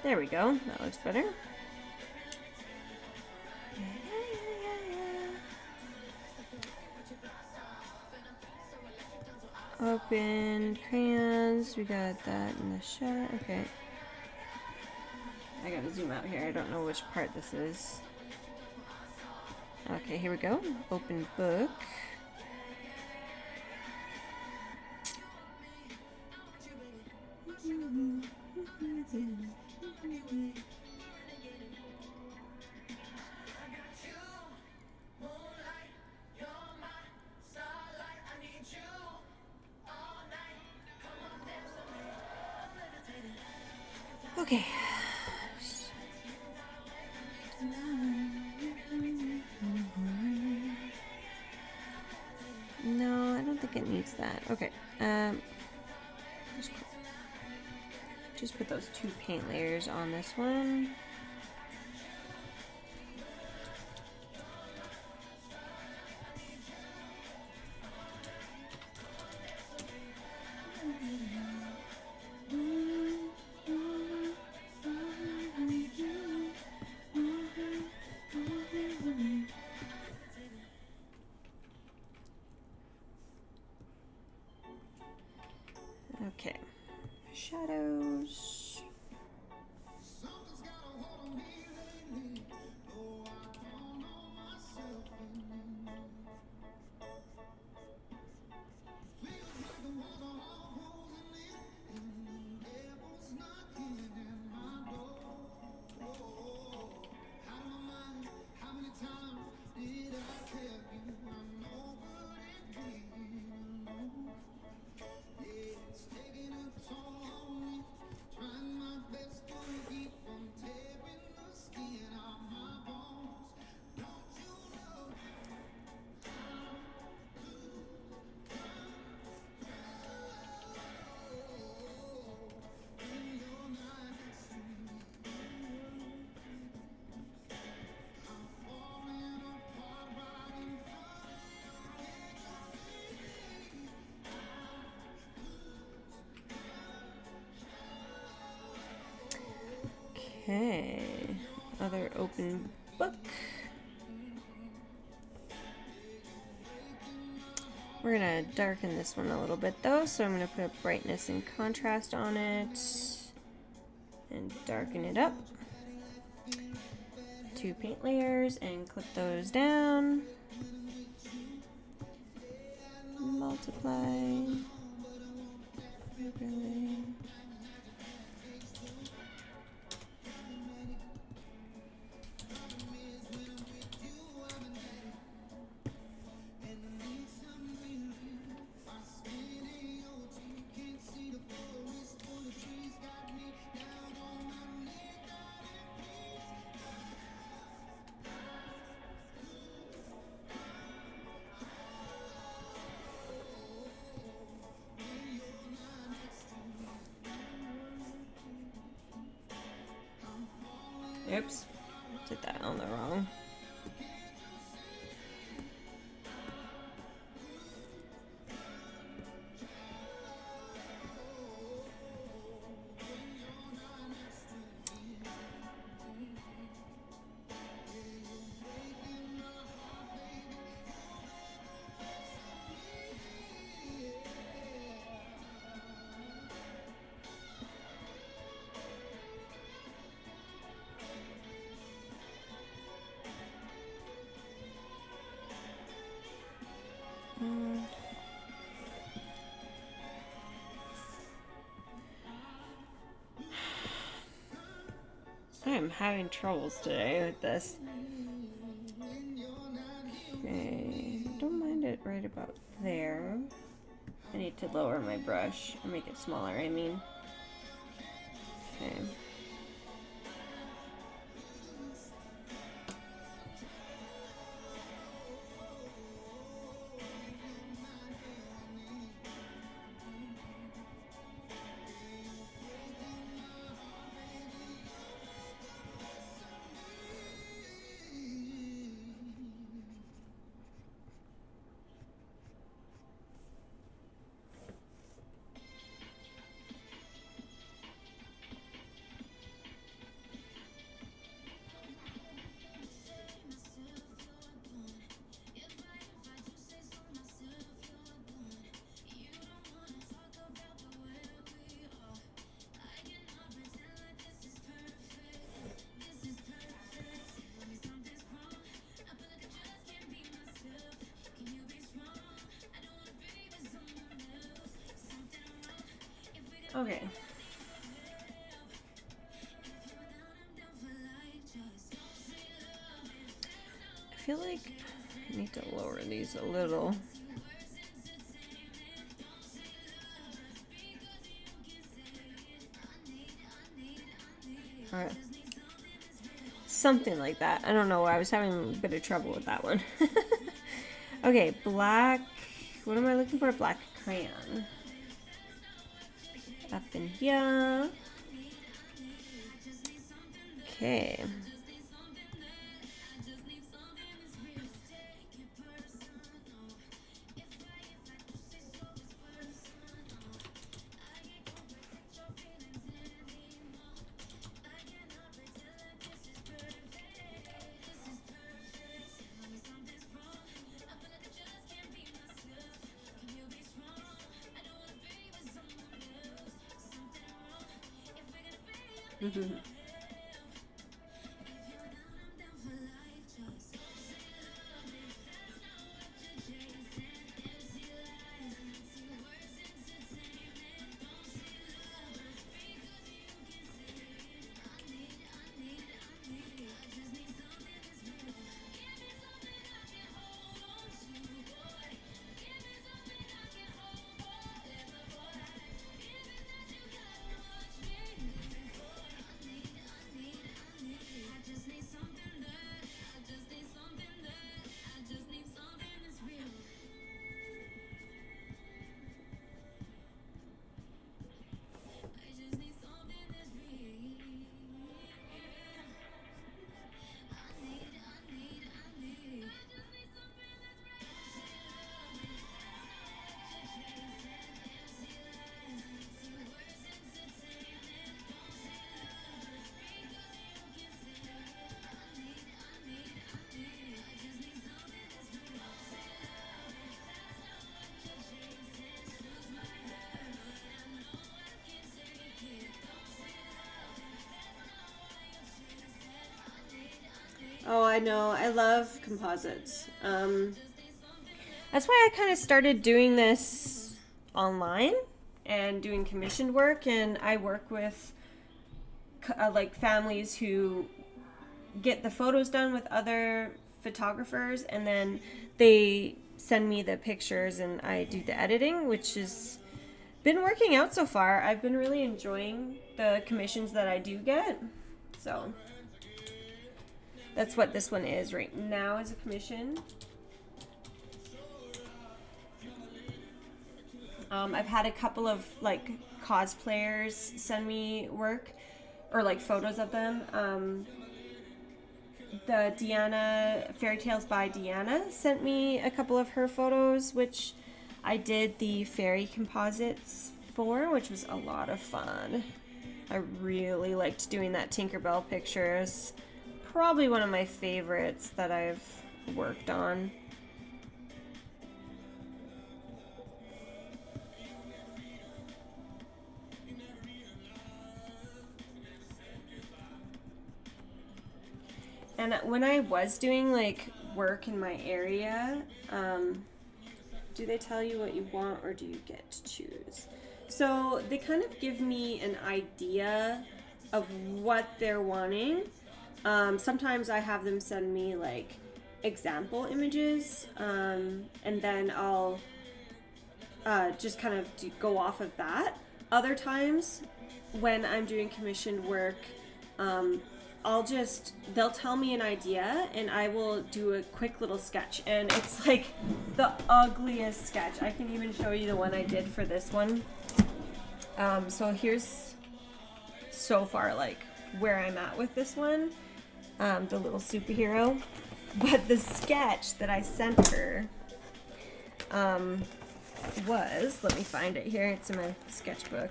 There we go. That looks better. Open crayons. We got that in the shadow. Okay. I gotta zoom out here. I don't know which part this is. Okay, here we go. Open book. Okay. No, I don't think it needs that. Okay. Just put those two paint layers on this one. Okay, shadows. Okay, other open book. We're gonna darken this one a little bit though, so I'm gonna put a brightness and contrast on it and darken it up. 2 paint layers and clip those down. Multiply. Overlay. Oops, did that on the wrong. I am having troubles today with this. Okay, don't mind it right about there. I need to lower my brush or make it smaller, I mean. Okay. Okay. I feel like I need to lower these a little. Alright. Something like that. I don't know. I was having a bit of trouble with that one. Okay, black. What am I looking for? Black crayon. Up in here. Okay. Oh, I know. I love composites. That's why I kind of started doing this online and doing commissioned work. And I work with like families who get the photos done with other photographers, and then they send me the pictures and I do the editing, which has been working out so far. I've been really enjoying the commissions that I do get. So that's what this one is right now, is a commission. I've had a couple of like cosplayers send me work or like photos of them. The Deanna, Fairy Tales by Deanna, sent me a couple of her photos, which I did the fairy composites for, which was a lot of fun. I really liked doing that Tinkerbell picture. It's probably one of my favorites that I've worked on. And when I was doing like work in my area, do they tell you what you want or do you get to choose? So they kind of give me an idea of what they're wanting. Sometimes I have them send me like example images, and then I'll just kind of go off of that. Other times when I'm doing commissioned work, they'll tell me an idea and I will do a quick little sketch, and it's like the ugliest sketch. I can even show you the one I did for this one. So here's so far like where I'm at with this one, the little superhero. But the sketch that I sent her was, let me find it here, it's in my sketchbook.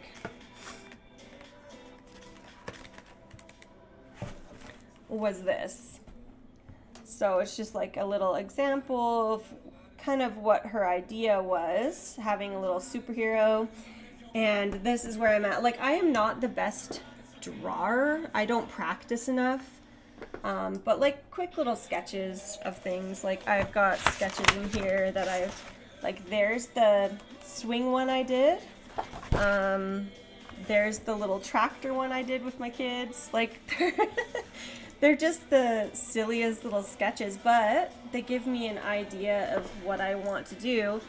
Was this. So it's just like a little example of kind of what her idea was, having a little superhero. And this is where I'm at. Like, I am not the best drawer. I don't practice enough. But like quick little sketches of things. Like I've got sketches in here that I've, like there's the swing one I did. There's the little tractor one I did with my kids. Like they're just the silliest little sketches, but they give me an idea of what I want to do.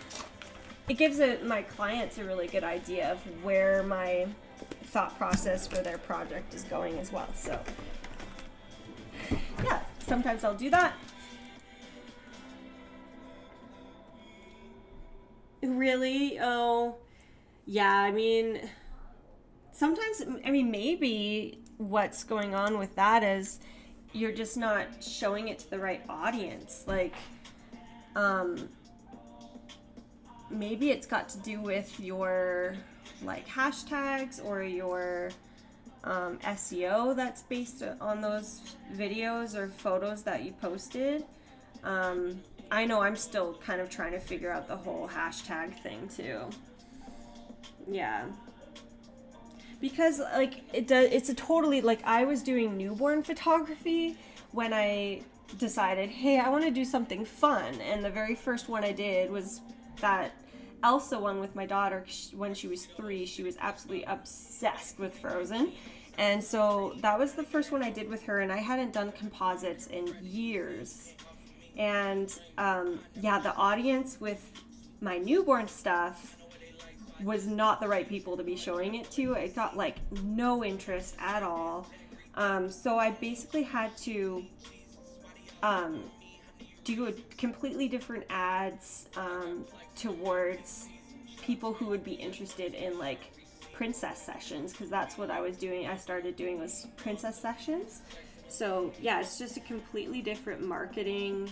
It gives my clients a really good idea of where my thought process for their project is going as well. So yeah, sometimes I'll do that. Really? Oh, yeah, I mean, sometimes, I mean, maybe what's going on with that is you're just not showing it to the right audience. Like, maybe it's got to do with your, like, hashtags or your SEO that's based on those videos or photos that you posted. I know I'm still kind of trying to figure out the whole hashtag thing too. Yeah. Because like it's a totally, like I was doing newborn photography when I decided, hey, I want to do something fun. And the very first one I did was that Elsa one with my daughter. When she was 3, she was absolutely obsessed with Frozen. And so that was the first one I did with her, and I hadn't done composites in years. And yeah, the audience with my newborn stuff was not the right people to be showing it to. It got like no interest at all. So I basically had to do a completely different ads towards people who would be interested in like princess sessions, because that's what I was doing. I started doing was princess sessions. So yeah, it's just a completely different marketing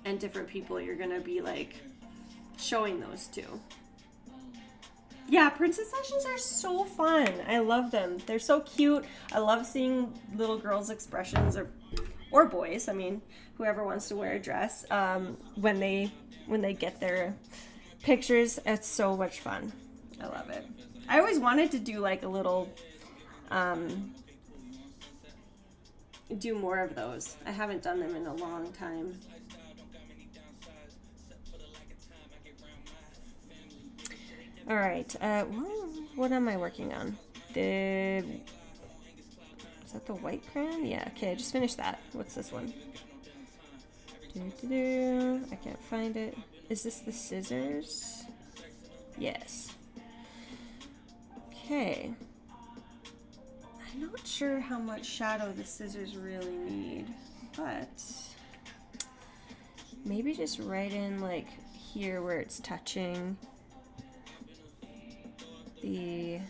and different people you're gonna be like showing those to. Yeah, princess sessions are so fun. I love them. They're so cute. I love seeing little girls' expressions, or boys. I mean, whoever wants to wear a dress when they get their pictures. It's so much fun. I love it. I always wanted to do like a little do more of those. I haven't done them in a long time. All right, what am I working on? Is that the white crayon? Yeah, okay, I just finished that. What's this one? I can't find it. Is this the scissors? Yes. Okay. I'm not sure how much shadow the scissors really need, but maybe just right in like here where it's touching the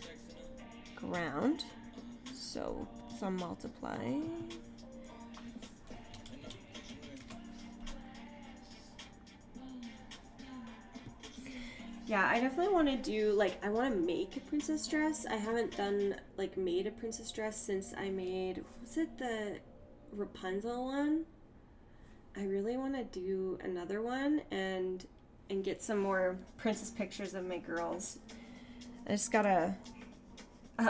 ground. So some multiply. Yeah, I definitely want to do, like, I want to make a princess dress. I haven't done, like, made a princess dress since I made, was it the Rapunzel one? I really want to do another one and get some more princess pictures of my girls. I just gotta,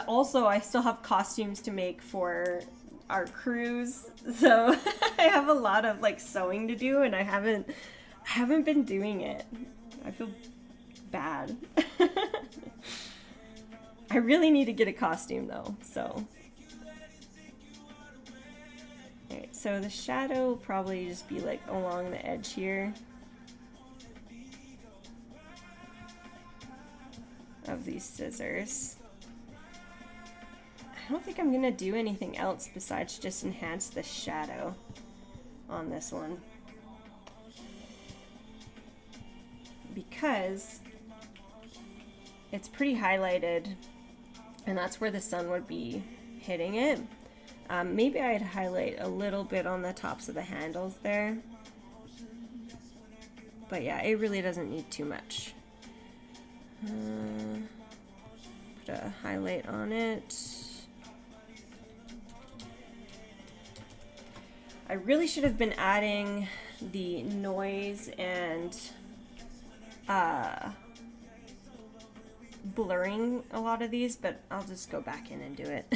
also, I still have costumes to make for our cruise, so I have a lot of, like, sewing to do, and I haven't been doing it. I feel bad. I really need to get a costume though, so. Alright, so the shadow will probably just be like along the edge here of these scissors. I don't think I'm gonna do anything else besides just enhance the shadow on this one, because it's pretty highlighted and that's where the sun would be hitting it. Maybe I'd highlight a little bit on the tops of the handles there, but yeah, it really doesn't need too much. Put a highlight on it. I really should have been adding the noise and blurring a lot of these, but I'll just go back in and do it.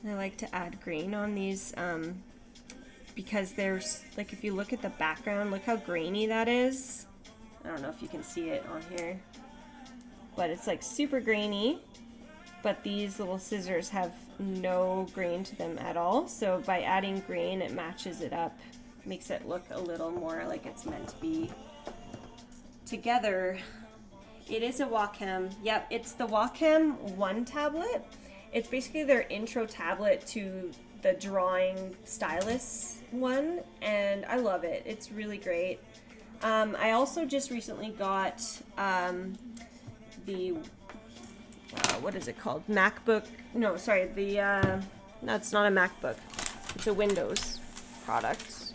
I like to add green on these because there's, like, if you look at the background, look how grainy that is. I don't know if you can see it on here, but it's like super grainy, but these little scissors have no grain to them at all. So by adding green, it matches it up, makes it look a little more like it's meant to be together. It is a Wacom. Yep, it's the Wacom 1 tablet. It's basically their intro tablet to the drawing stylus one, and I love it. It's really great. I also just recently got the what is it called? MacBook. No, sorry. The no, it's not a MacBook. It's a Windows product.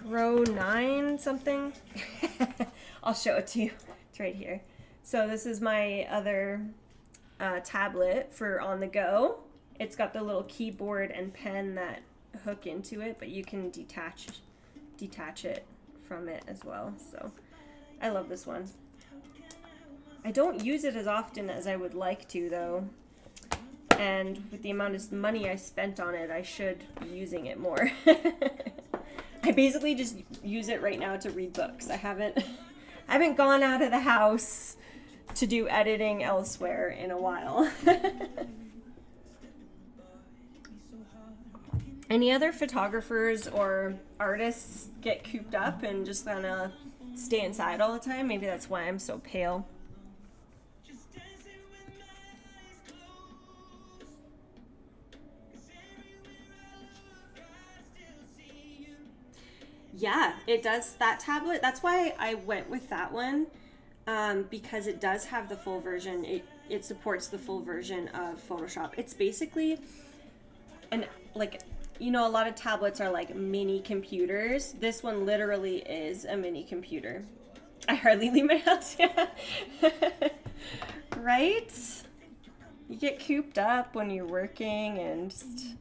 Pro 9 something. I'll show it to you. It's right here. So this is my other tablet for on the go. It's got the little keyboard and pen that hook into it, but you can detach it from it as well. So I love this one. I don't use it as often as I would like to though. And with the amount of money I spent on it, I should be using it more. I basically just use it right now to read books. I haven't gone out of the house to do editing elsewhere in a while. Any other photographers or artists get cooped up and just kind of stay inside all the time? Maybe that's why I'm so pale. Yeah, it does. That tablet, that's why I went with that one, because it does have the full version. It supports the full version of Photoshop. It's basically you know, a lot of tablets are like mini computers. This one literally is a mini computer. I hardly leave my house. Yeah. Right? You get cooped up when you're working and just,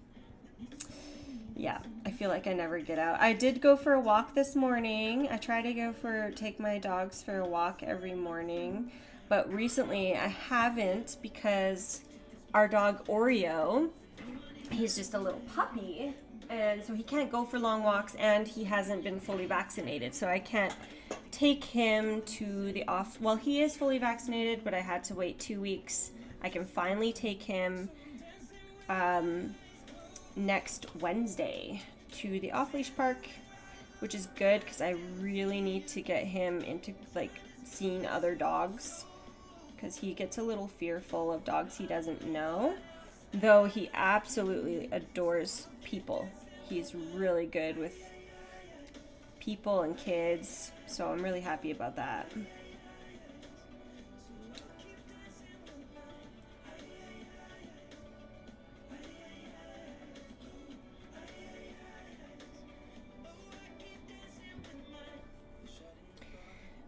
Yeah, I feel like I never get out. I did go for a walk this morning. I try to take my dogs for a walk every morning, but recently I haven't because our dog Oreo, he's just a little puppy, and so he can't go for long walks, and he hasn't been fully vaccinated, so I can't take him to the off. Well, he is fully vaccinated, but I had to wait 2 weeks. I can finally take him next Wednesday to the off-leash park, which is good because I really need to get him into like seeing other dogs, because he gets a little fearful of dogs he doesn't know, though he absolutely adores people. He's really good with people and kids, so I'm really happy about that.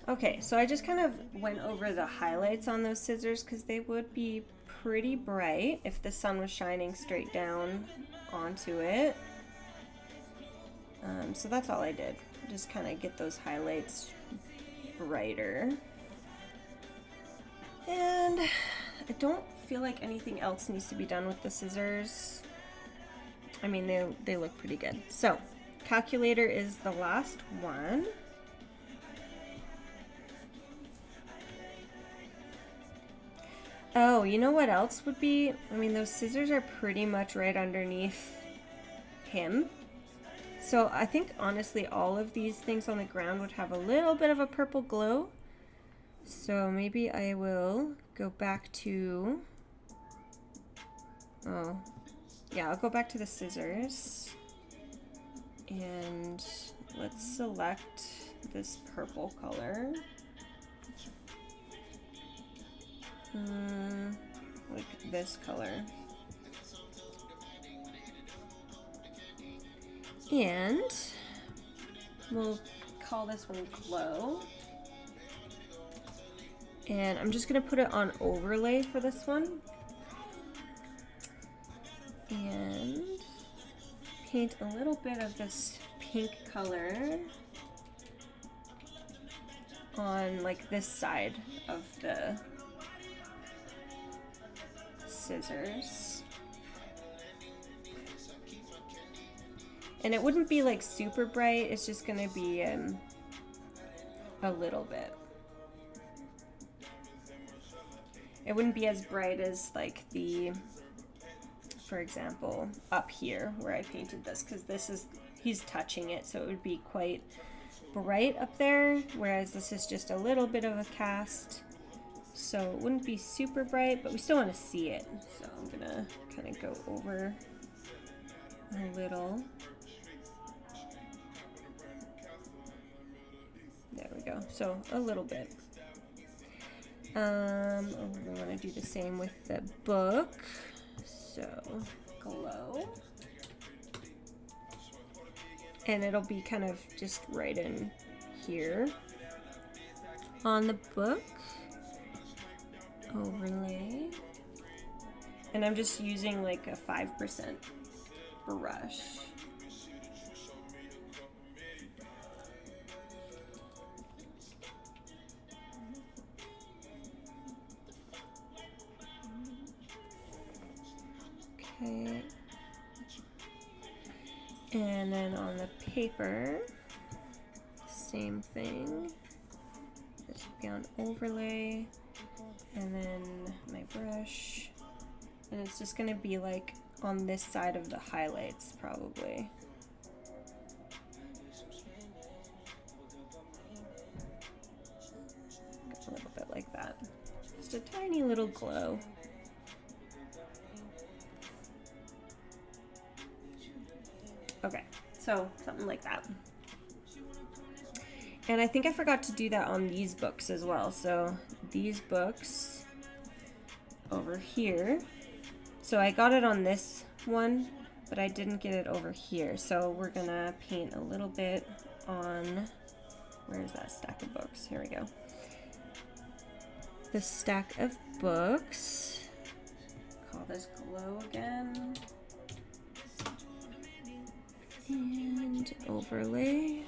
Okay, so I just kind of went over the highlights on those scissors because they would be pretty bright if the sun was shining straight down onto it. So that's all I did. Just kind of get those highlights brighter. And I don't feel like anything else needs to be done with the scissors. I mean, they look pretty good. So, calculator is the last one. Oh, you know what else would be? I mean, those scissors are pretty much right underneath him. So I think, honestly, all of these things on the ground would have a little bit of a purple glow. So maybe I will go back to... Oh, yeah, I'll go back to the scissors. And let's select this purple color. Like this color. And we'll call this one glow. And I'm just gonna put it on overlay for this one. And paint a little bit of this pink color on like this side of the scissors. And it wouldn't be like super bright, it's just gonna be a little bit. It wouldn't be as bright as like the, for example, up here where I painted this, because this is, he's touching it, so it would be quite bright up there, whereas this is just a little bit of a cast. So it wouldn't be super bright, but we still want to see it. So I'm gonna kind of go over a little. There we go. So a little bit. We want to do the same with the book. So glow. And it'll be kind of just right in here on the book. Overlay. And I'm just using like a 5% brush. Okay. And then on the paper, same thing. This will be on overlay. And then my brush, and it's just gonna be like on this side of the highlights probably. A little bit like that. Just a tiny little glow. Okay, so something like that. And I think I forgot to do that on these books as well. So these books over here. So I got it on this one, but I didn't get it over here. So we're gonna paint a little bit on, where's that stack of books? Here we go. The stack of books. Call this glow again. And overlay.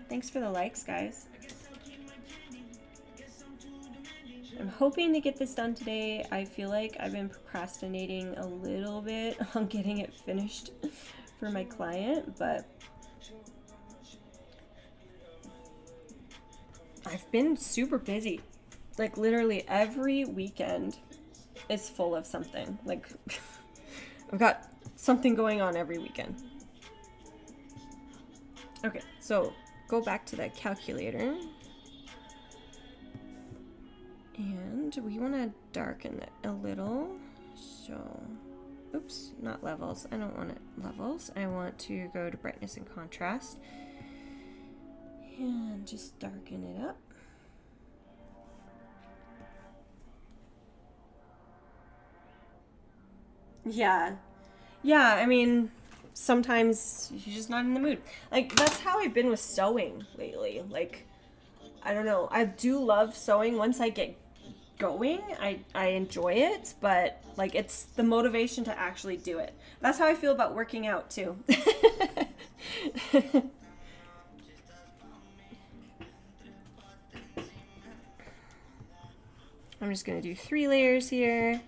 Thanks for the likes, guys. I'm hoping to get this done today. I feel like I've been procrastinating a little bit on getting it finished for my client, but I've been super busy. Like literally every weekend is full of something. Like I've got something going on every weekend. Okay, so go back to the calculator. And we want to darken it a little. So, oops, not levels. I don't want it levels. I want to go to brightness and contrast. And just darken it up. Yeah. Yeah, I mean, sometimes you're just not in the mood. Like, that's how I've been with sewing lately. Like, I don't know. I do love sewing. Once I get going, I enjoy it, but like it's the motivation to actually do it. That's how I feel about working out too. I'm just gonna do 3 layers here.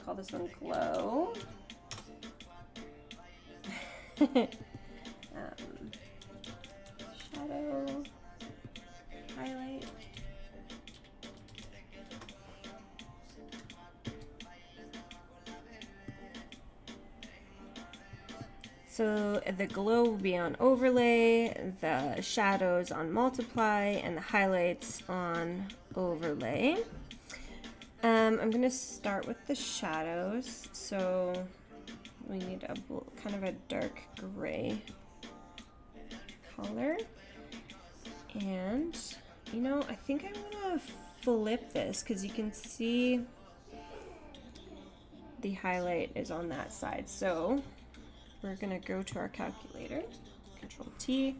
Call this one glow. Shadow, highlight. So the glow will be on overlay, the shadows on multiply, and the highlights on overlay. I'm going to start with the shadows. So we need a kind of a dark gray color. And, you know, I think I want to flip this because you can see the highlight is on that side. So we're gonna go to our calculator, Control T,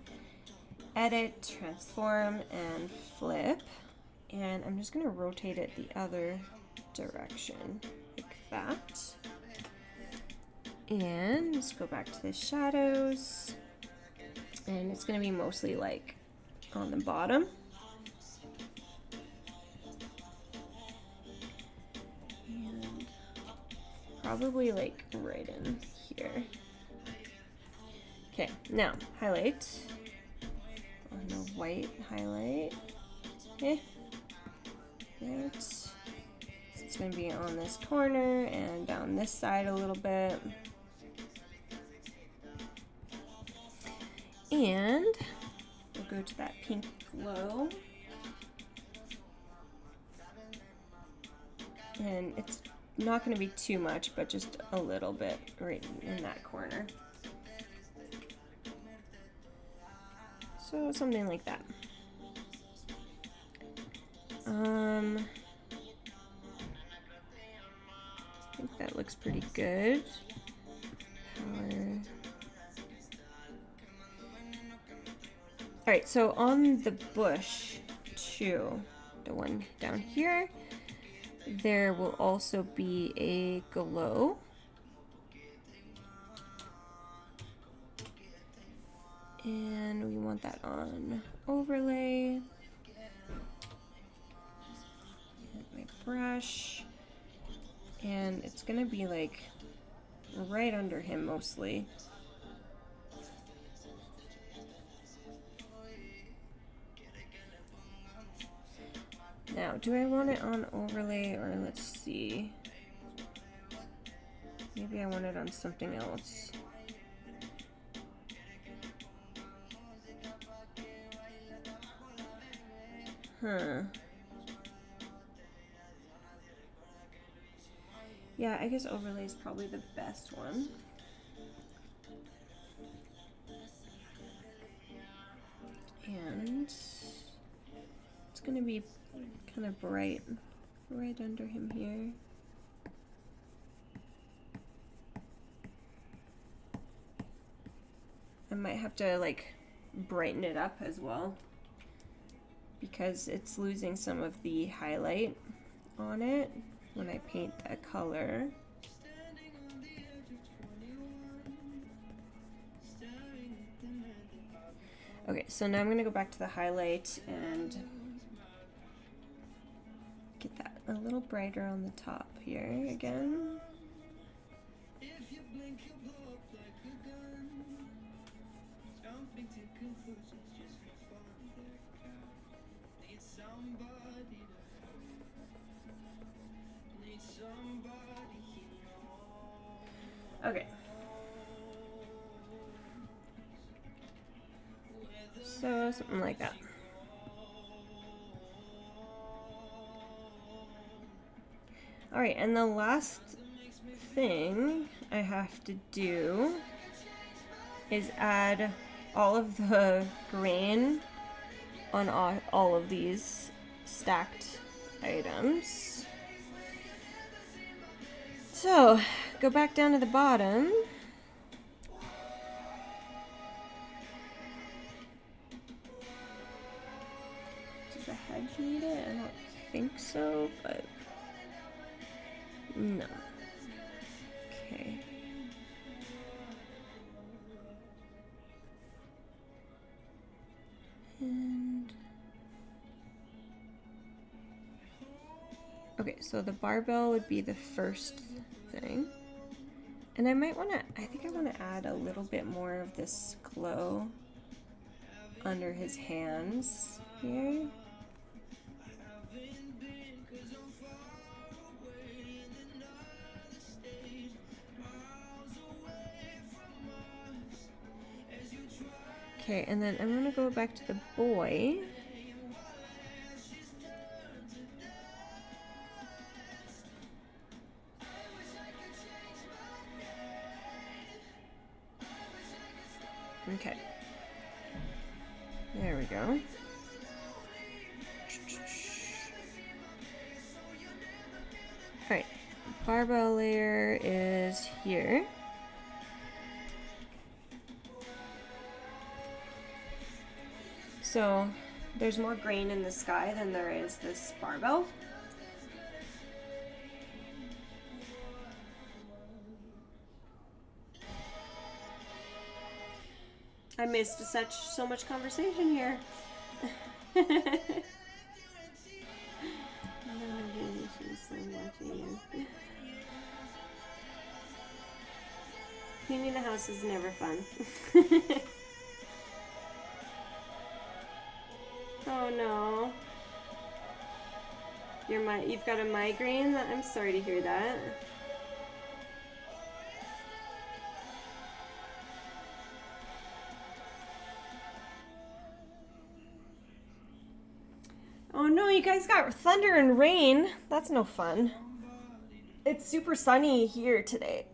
edit, transform, and flip. And I'm just gonna rotate it the other direction, like that. And let's go back to the shadows. And it's gonna be mostly like on the bottom. And probably like right in here. Okay, now highlight on the white highlight. Right. So it's going to be on this corner and down this side a little bit. And we'll go to that pink glow. And it's not going to be too much, but just a little bit right in that corner. So something like that. I think that looks pretty good. Power. Alright, so on the bush too, the one down here, there will also be a glow. And we want that on overlay. My brush. And it's gonna be like right under him mostly. Now, do I want it on overlay or let's see. Maybe I want it on something else. Huh. Yeah, I guess overlay is probably the best one. And it's gonna be kind of bright right under him here. I might have to like brighten it up as well because it's losing some of the highlight on it when I paint that color. Okay, so now I'm gonna go back to the highlight and get that a little brighter on the top here again. Okay. So something like that. All right, and the last thing I have to do is add all of the grain on all of these stacked items. So, go back down to the bottom. Does the head need it? I don't think so, but no. Okay. And okay, so the barbell would be the first thing. And I might want to, I think I want to add a little bit more of this glow under his hands here. Okay, and then I'm going to go back to the boy. Okay. There we go. Alright, barbell layer is here. So there's more grain in the sky than there is this barbell. I missed so much conversation here. Cleaning the house is never fun. Oh no. You've got a migraine? I'm sorry to hear that. Oh no, you guys got thunder and rain. That's no fun. It's super sunny here today.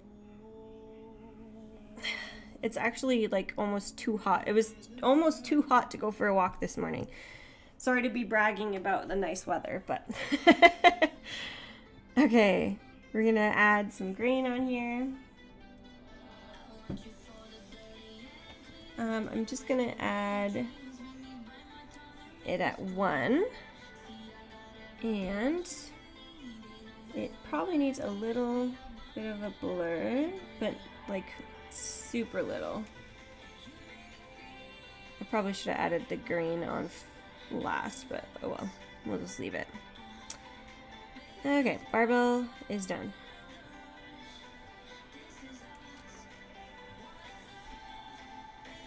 It's actually like almost too hot. It was almost too hot to go for a walk this morning. Sorry to be bragging about the nice weather, but okay, we're gonna add some grain on here. I'm just gonna add it at 1, and it probably needs a little bit of a blur, but like super little. I probably should have added the green on last, but oh well, we'll just leave it. Okay, barbell is done.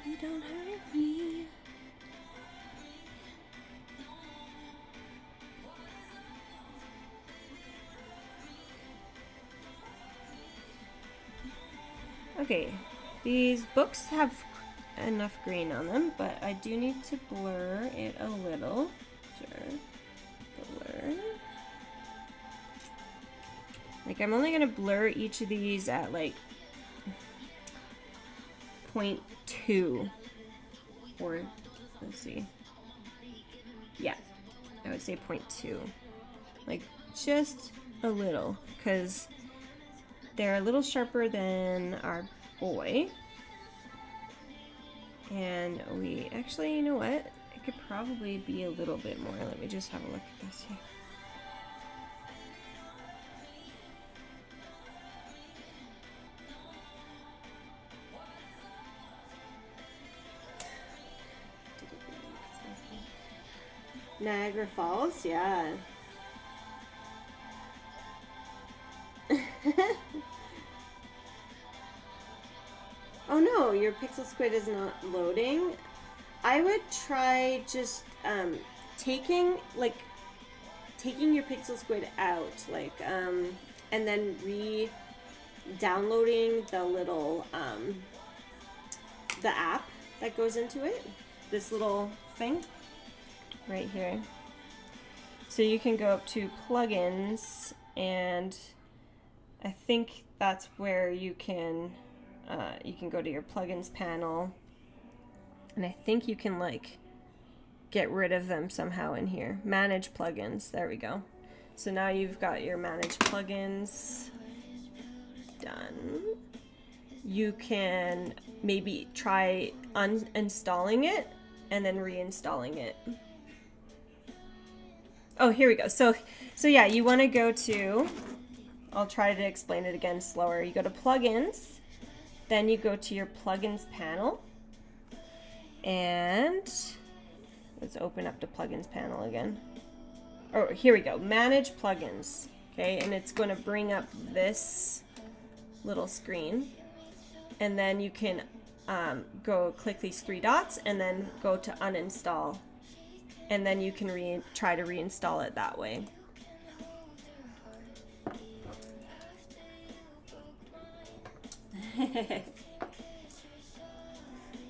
You don't hurt me. Okay, these books have enough green on them, but I do need to blur it a little. Sure. Blur. Like, I'm only going to blur each of these at like 0.2. Or, let's see. Yeah, I would say 0.2. Like, just a little, because they're a little sharper than our boy. And we actually, you know what? It could probably be a little bit more. Let me just have a look at this here. Niagara Falls, yeah. Oh no, your pixel squid is not loading. I would try just taking your pixel squid out, and then downloading the little the app that goes into it. This little thing right here. So you can go up to plugins, and I think that's where you can go to your plugins panel, and I think you can like get rid of them somehow in here. Manage plugins. There we go. So now you've got your manage plugins done. You can maybe try uninstalling it and then reinstalling it. Oh, here we go. So yeah, you want to go to, I'll try to explain it again slower. You go to plugins, then you go to your plugins panel, and let's open up the plugins panel again. Oh, here we go. Manage plugins. Okay, and it's going to bring up this little screen, and then you can go click these three dots and then go to uninstall, and then you can try to reinstall it that way.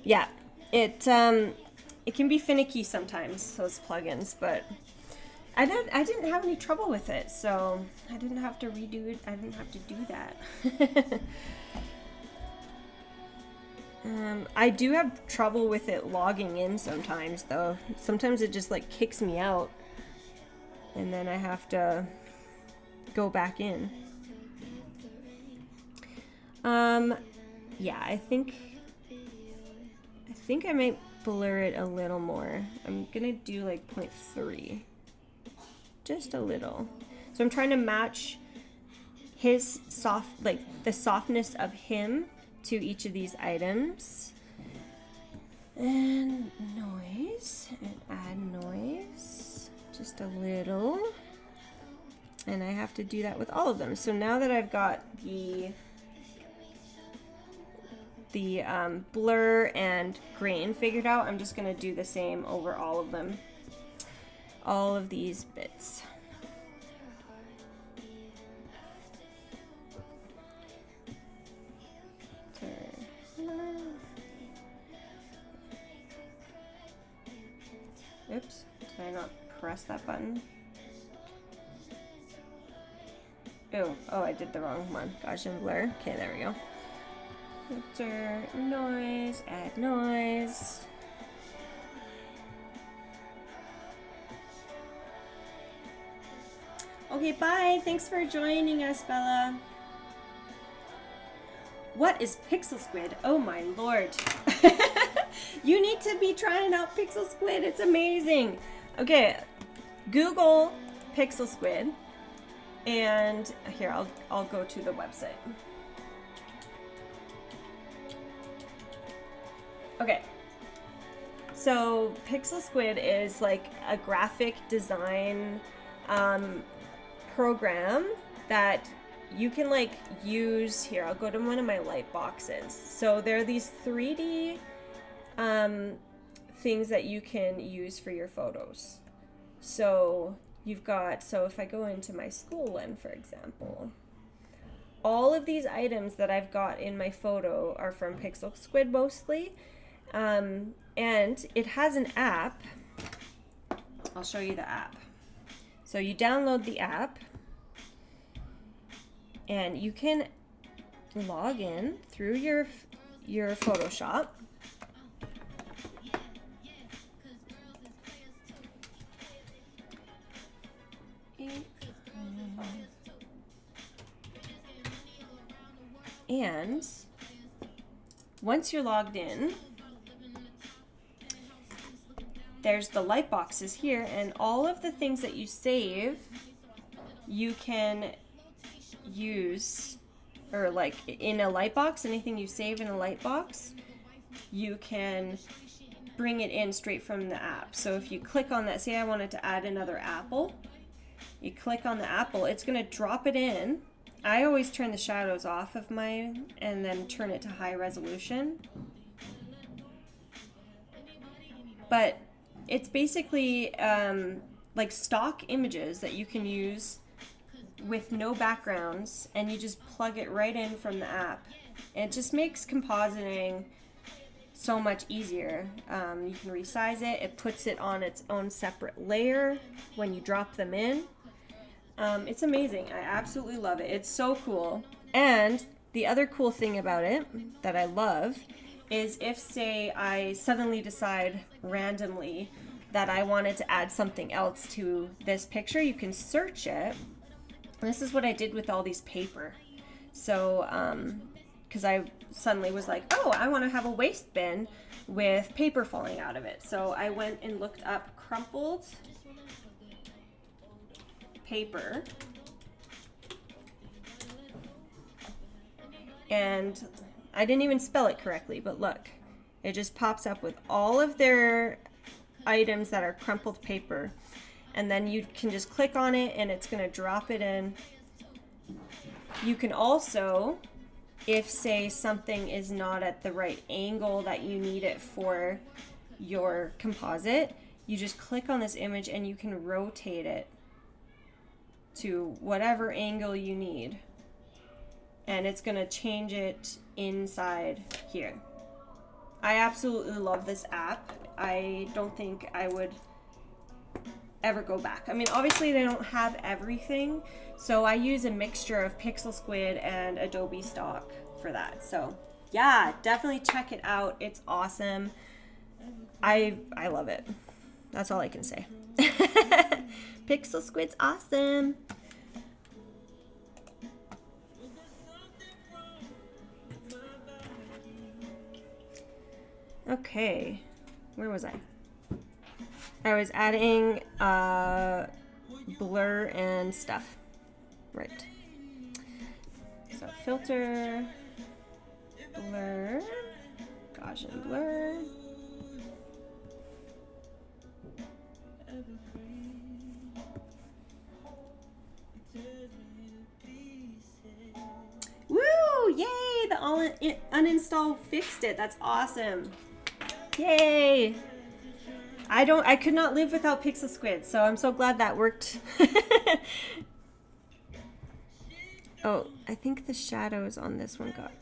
Yeah, it can be finicky sometimes, those plugins, but I didn't have any trouble with it, so I didn't have to redo it. I didn't have to do that. I do have trouble with it logging in sometimes, though. Sometimes it just like kicks me out, and then I have to go back in. Yeah, I think I might blur it a little more. I'm gonna do like 0.3, just a little. So I'm trying to match his the softness of him to each of these items. And noise, and add noise, just a little. And I have to do that with all of them. So now that I've got the blur and grain figured out, I'm just going to do the same over all of them. All of these bits. Oops, did I not press that button? Oh, I did the wrong one. Gaussian blur. Okay, there we go. Filter, noise, add noise. Okay, bye. Thanks for joining us, Bella. What is Pixel Squid? Oh my lord. You need to be trying out Pixel Squid. It's amazing. Okay, Google Pixel Squid, and here I'll go to the website. Okay, so Pixel Squid is like a graphic design program that you can like use. Here, I'll go to one of my light boxes. So there are these 3D things that you can use for your photos. So you've got, so if I go into my school one, for example, all of these items that I've got in my photo are from Pixel Squid mostly. And it has an app. I'll show you the app. So you download the app, and you can log in through your Photoshop. And once you're logged in, there's the light boxes here, and all of the things that you save, you can use, or like in a light box, anything you save in a light box, you can bring it in straight from the app. So if you click on that, say I wanted to add another apple, you click on the apple, it's going to drop it in. I always turn the shadows off of mine and then turn it to high resolution. But it's basically like stock images that you can use with no backgrounds, and you just plug it right in from the app. And it just makes compositing so much easier. You can resize it. It puts it on its own separate layer when you drop them in. It's amazing. I absolutely love it. It's so cool. And the other cool thing about it that I love is if, say, I suddenly decide randomly that I wanted to add something else to this picture, you can search it. And this is what I did with all these paper. So, because I suddenly was like, oh, I want to have a waste bin with paper falling out of it. So I went and looked up crumpled paper. And I didn't even spell it correctly, but look, it just pops up with all of their items that are crumpled paper. And then you can just click on it and it's going to drop it in. You can also, if say something is not at the right angle that you need it for your composite, you just click on this image and you can rotate it to whatever angle you need. And it's going to change it inside here. I absolutely love this app. I don't think I would ever go back. I mean, obviously they don't have everything, so I use a mixture of Pixel Squid and Adobe Stock for that. So yeah, definitely check it out. It's awesome. I love it. That's all I can say. Pixel Squid's awesome. Okay, where was I? I was adding blur and stuff. Right. So filter, blur, Gaussian blur. Woo! Yay! The uninstall fixed it. That's awesome. Yay! I could not live without Pixel Squid, so I'm so glad that worked. Oh, I think the shadows on this one got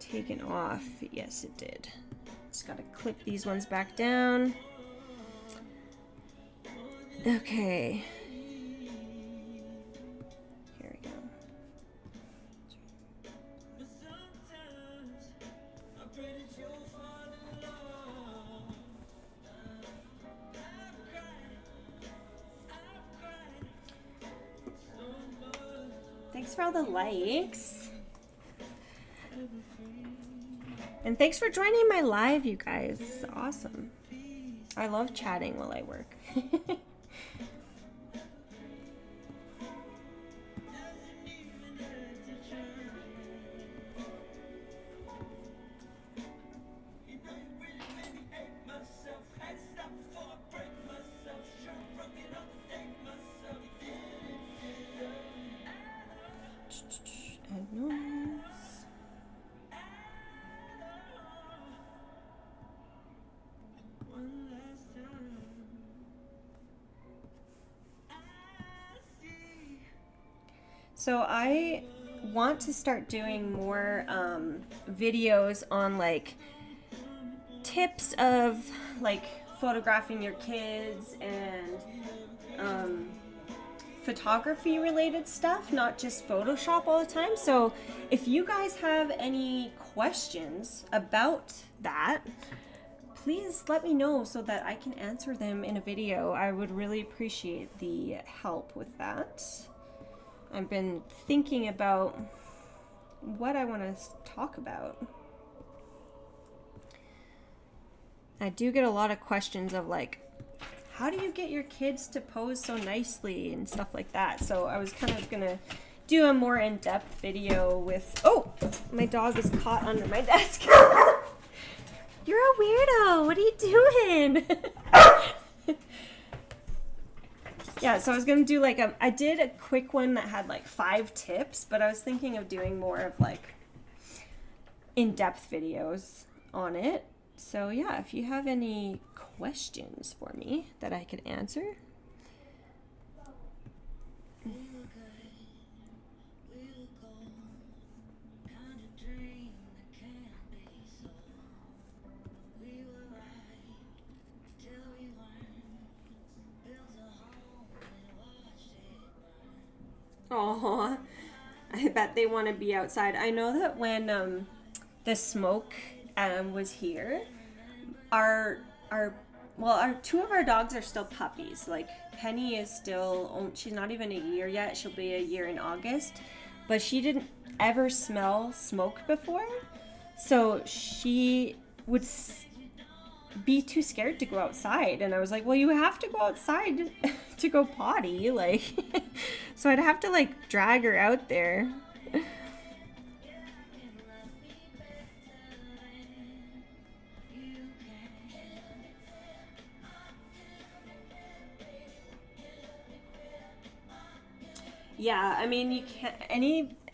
taken off. Yes, it did. Just gotta clip these ones back down. Okay. Here we go. Thanks for all the likes. And thanks for joining my live, you guys. It's awesome. I love chatting while I work. Add noise. So I want to start doing more videos on like tips of like photographing your kids and photography related stuff, not just Photoshop all the time. So if you guys have any questions about that, please let me know so that I can answer them in a video. I would really appreciate the help with that. I've been thinking about what I want to talk about. I do get a lot of questions of like, how do you get your kids to pose so nicely and stuff like that? So I was kind of gonna do a more in-depth video with, oh, my dog is caught under my desk. You're a weirdo. What are you doing? Yeah, so I was going to do like I did a quick one that had like 5 tips, but I was thinking of doing more of like in-depth videos on it. So yeah, if you have any questions for me that I could answer. Oh, I bet they want to be outside. I know that when the smoke was here, our 2 of our dogs are still puppies. Like Penny is still, she's not even a year yet. She'll be a year in August, but she didn't ever smell smoke before, so she would be too scared to go outside. And I was like, well, you have to go outside to go potty, like. So I'd have to like drag her out there. Yeah, I mean, you can't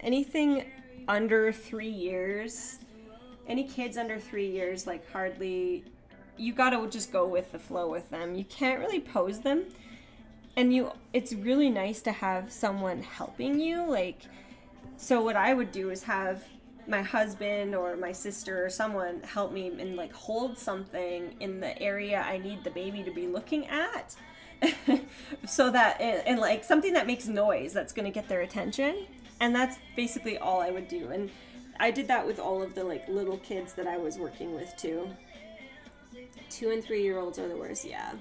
anything under 3 years, any kids under 3 years, like hardly, you gotta just go with the flow with them. You can't really pose them, and it's really nice to have someone helping you. Like, so what I would do is have my husband or my sister or someone help me and like hold something in the area I need the baby to be looking at. So that, and like something that makes noise that's going to get their attention, and that's basically all I would do. And I did that with all of the like little kids that I was working with too. 2 and 3 year olds are the worst. Yeah.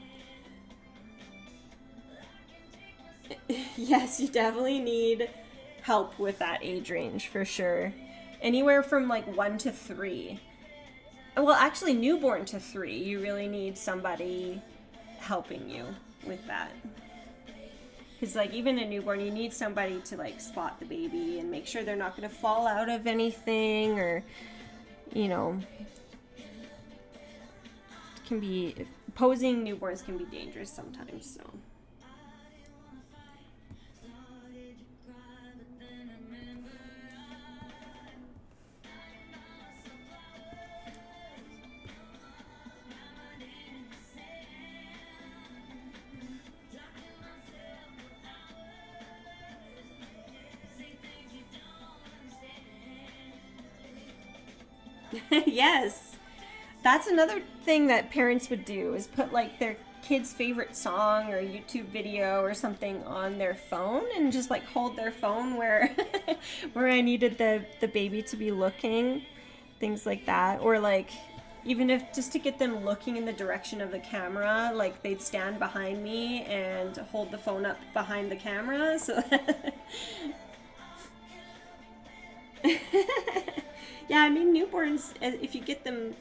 Yes, you definitely need help with that age range for sure. Anywhere from like 1 to 3. Well, actually newborn to 3, you really need somebody helping you with that. Because like even a newborn, you need somebody to like spot the baby and make sure they're not going to fall out of anything, or can be, posing newborns can be dangerous sometimes. So yes, that's another thing that parents would do, is put like their kid's favorite song or YouTube video or something on their phone and just like hold their phone where where I needed the baby to be looking, things like that. Or like even if just to get them looking in the direction of the camera, like they'd stand behind me and hold the phone up behind the camera, so yeah, I mean, newborns, if you get them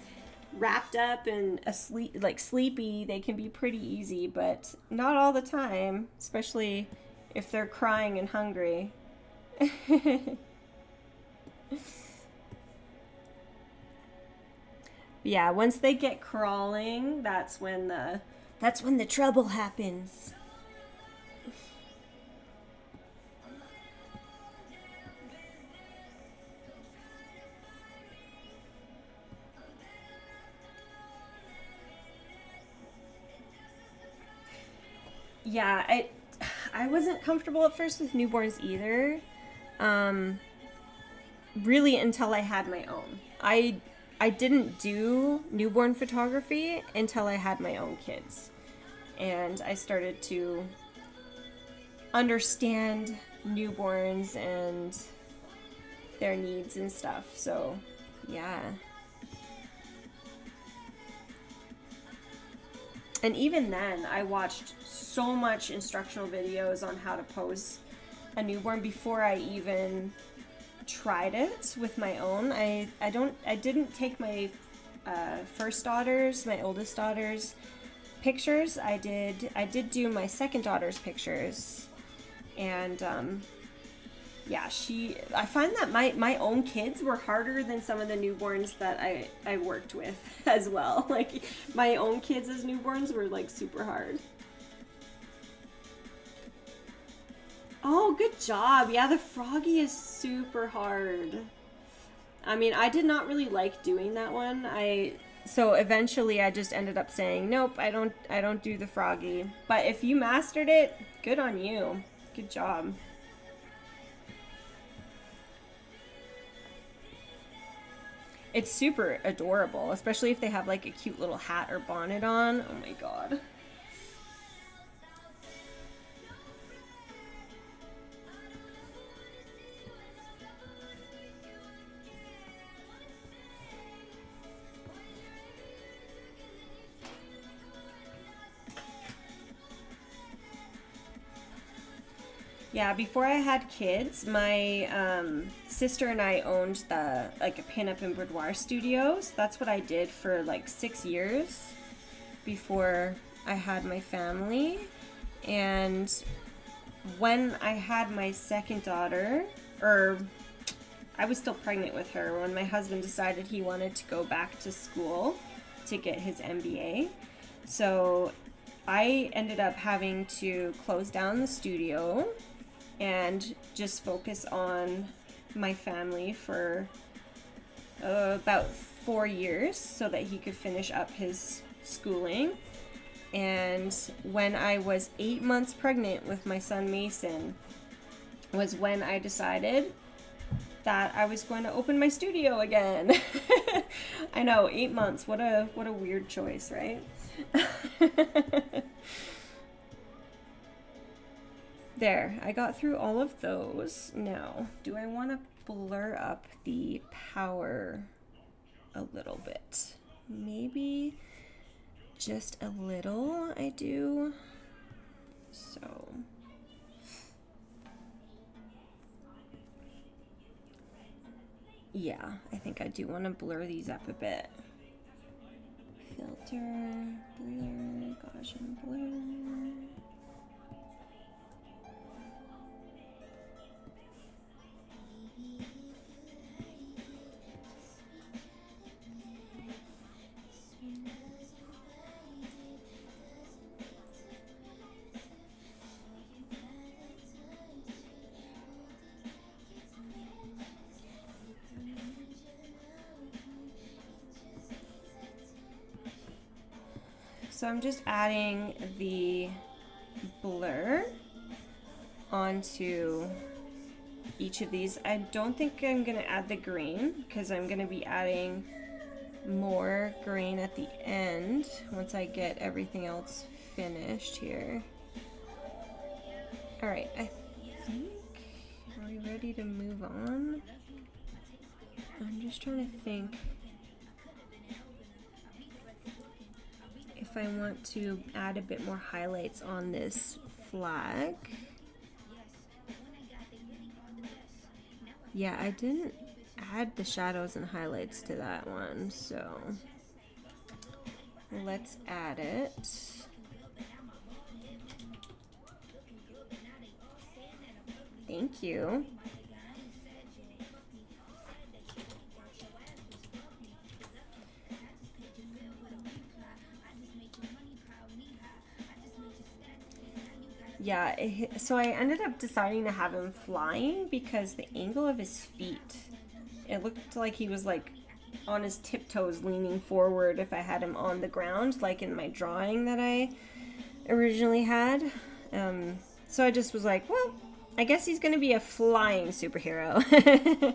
wrapped up and asleep, like sleepy, they can be pretty easy, but not all the time, especially if they're crying and hungry. Yeah, once they get crawling, that's when the trouble happens. Yeah, I wasn't comfortable at first with newborns either. Really until I had my own. I didn't do newborn photography until I had my own kids. And I started to understand newborns and their needs and stuff. So, yeah. And even then, I watched so much instructional videos on how to pose a newborn before I even tried it with my own. I didn't take my my oldest daughter's pictures. I did do my second daughter's pictures, and Yeah, I find that my own kids were harder than some of the newborns that I worked with as well. Like my own kids as newborns were like super hard. Oh, good job. Yeah, the froggy is super hard. I mean, I did not really like doing that one. So eventually I just ended up saying, "Nope, I don't do the froggy." But if you mastered it, good on you. Good job. It's super adorable, especially if they have like a cute little hat or bonnet on. Oh my god. Yeah, before I had kids, my sister and I owned a pinup and boudoir studios. That's what I did for like 6 years before I had my family. And when I had my second daughter, or I was still pregnant with her, when my husband decided he wanted to go back to school to get his MBA. So I ended up having to close down the studio and just focus on my family for about 4 years so that he could finish up his schooling. And when I was 8 months pregnant with my son Mason was when I decided that I was going to open my studio again. I know, 8 months. What a weird choice, right? There, I got through all of those. Now, do I want to blur up the power a little bit? Maybe just a little, I do. So, yeah, I think I do want to blur these up a bit. Filter, blur, Gaussian blur. So I'm just adding the blur onto each of these. I don't think I'm going to add the green because I'm going to be adding more green at the end once I get everything else finished here. Alright, I think, are we ready to move on? I'm just trying to think if I want to add a bit more highlights on this flag. Yeah, I didn't add the shadows and highlights to that one, so let's add it. Thank you. Yeah, so I ended up deciding to have him flying because the angle of his feet, it looked like he was like on his tiptoes leaning forward if I had him on the ground, like in my drawing that I originally had. So I just was like, well, I guess he's gonna be a flying superhero.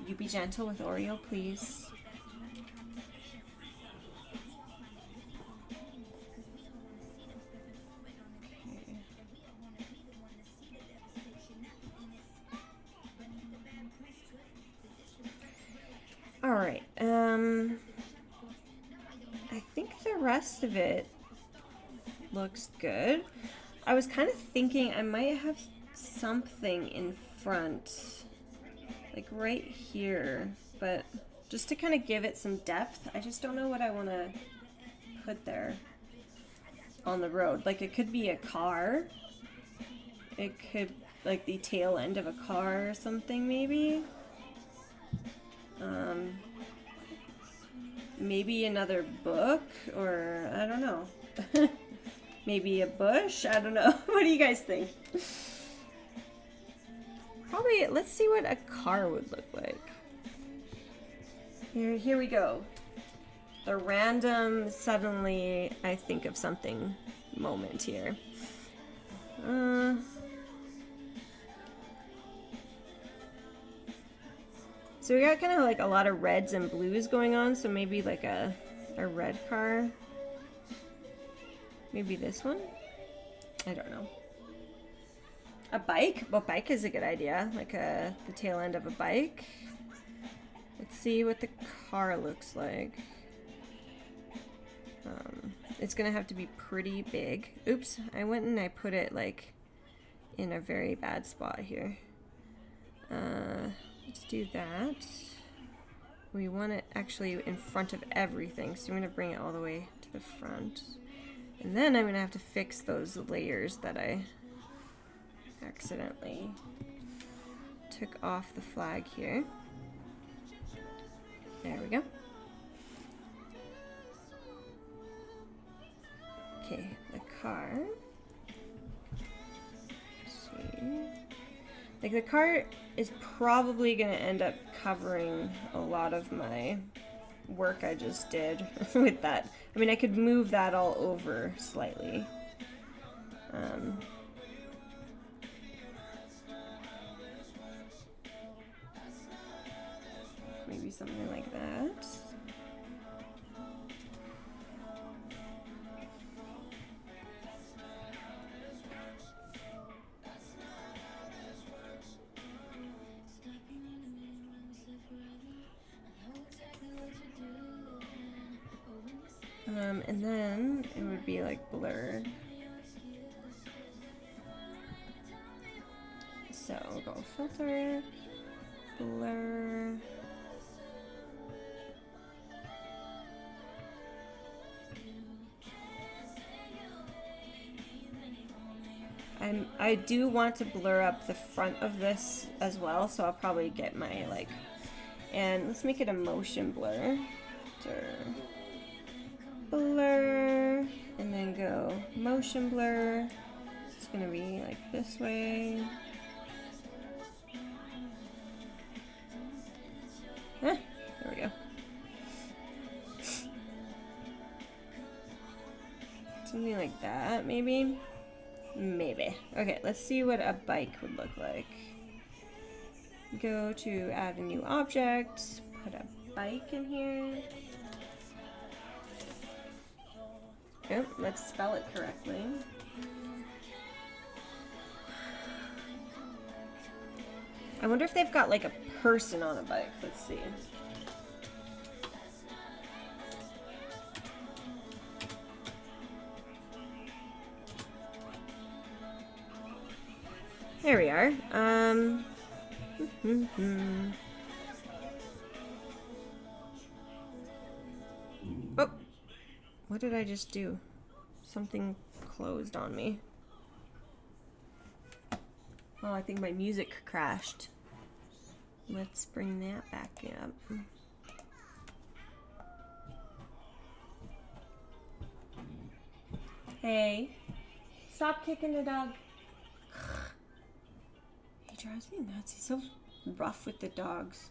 Could you be gentle with Oreo, please? Okay. All right. I think the rest of it looks good. I was kind of thinking I might have something in front, like right here, but just to kind of give it some depth. I just don't know what I want to put there on the road. Like it could be a car. It could like the tail end of a car or something maybe. Maybe another book, or I don't know. Maybe a bush? I don't know. What do you guys think? Probably, let's see what a car would look like. Here we go. The random, suddenly I think of something moment here. So we got kind of like a lot of reds and blues going on, so maybe like a red car. Maybe this one? I don't know. A bike? Well, bike is a good idea. Like the tail end of a bike. Let's see what the car looks like. It's gonna have to be pretty big. Oops, I went and I put it like in a very bad spot here. Let's do that. We want it actually in front of everything, so I'm gonna bring it all the way to the front. And then I'm gonna have to fix those layers that I accidentally took off the flag here. There we go. Okay, the car. Let's see. Like the car is probably gonna end up covering a lot of my work I just did with that. I mean, I could move that all over slightly. Maybe something like that. And then it would be like blur. So we'll go filter, blur. I do want to blur up the front of this as well, so I'll probably get my like, and let's make it a motion blur. Blur, and then go motion blur. It's gonna be like this way. There we go. Something like that, maybe. Maybe. Okay, let's see what a bike would look like. Go to add a new object, put a bike in here. Oh, let's spell it correctly. I wonder if they've got like a person on a bike. Let's see. There we are. Oh, what did I just do? Something closed on me. Oh, I think my music crashed. Let's bring that back up. Hey, stop kicking the dog. He drives me nuts. He's so rough with the dogs.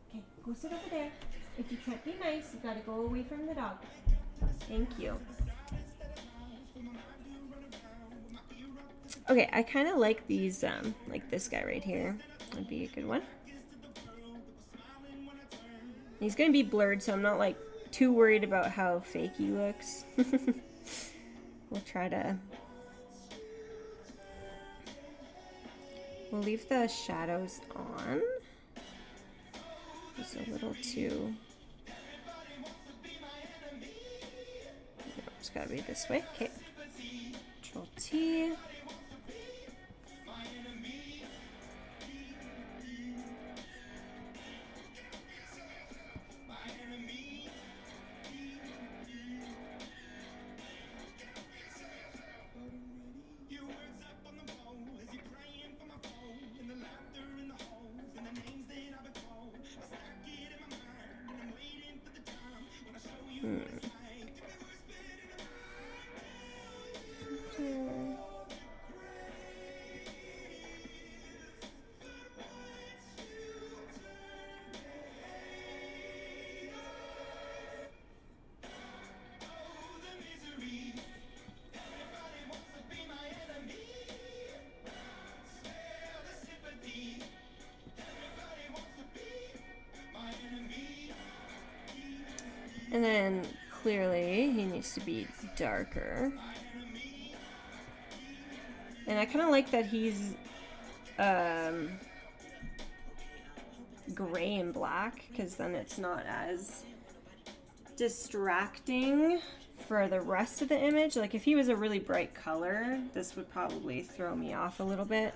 Okay, go sit over there. If you can't be nice, you gotta go away from the dog. Thank you. Okay, I kind of like these, like this guy right here. Would be a good one. He's gonna be blurred, so I'm not like too worried about how fake he looks. We'll try to... We'll leave the shadows on. Just a little too... No, it's gotta be this way. Okay. Control T. And then clearly he needs to be darker. And I kind of like that he's gray and black, because then it's not as distracting for the rest of the image. Like if he was a really bright color, this would probably throw me off a little bit.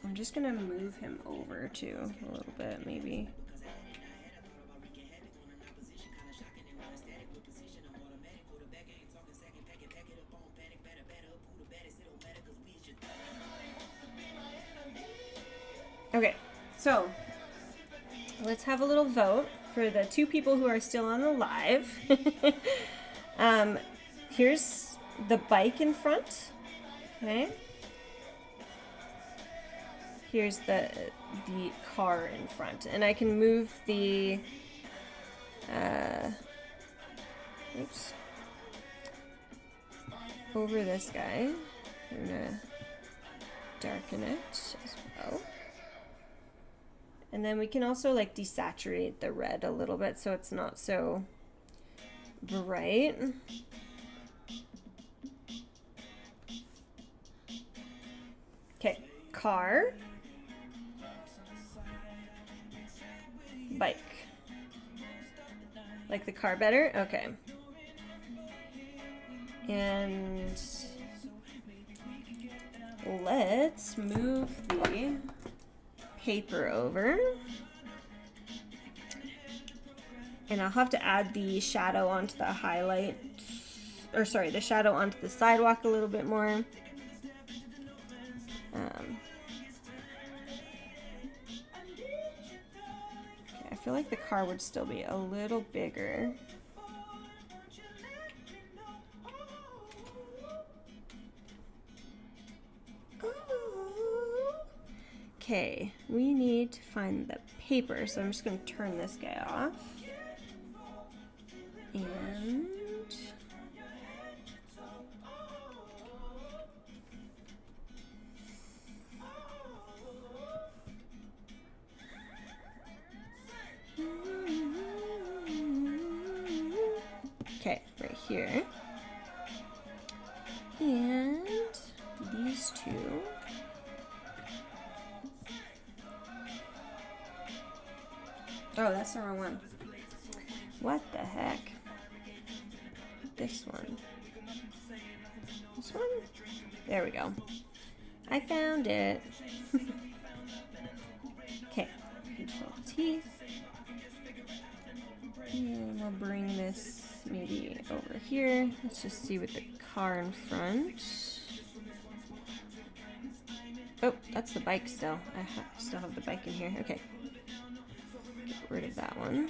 I'm just gonna move him over too a little bit, maybe. Okay, so let's have a little vote for the two people who are still on the live. Here's the bike in front. Okay. Here's the car in front, and I can move the oops, over this guy. I'm gonna darken it as well. And then we can also like desaturate the red a little bit so it's not so bright. Okay, car, bike. Like the car better? Okay. And let's move the paper over. And I'll have to add the shadow onto the highlight, or sorry, the shadow onto the sidewalk a little bit more. Okay, I feel like the car would still be a little bigger. Okay, we need to find the paper, so I'm just going to turn this guy off. And okay, right here. And these two. Oh, that's the wrong one. What the heck? This one. This one? There we go. I found it. Okay. Control T. And I'll bring this maybe over here. Let's just see with the car in front. Oh, that's the bike still. I still have the bike in here. Okay. Get rid of that one.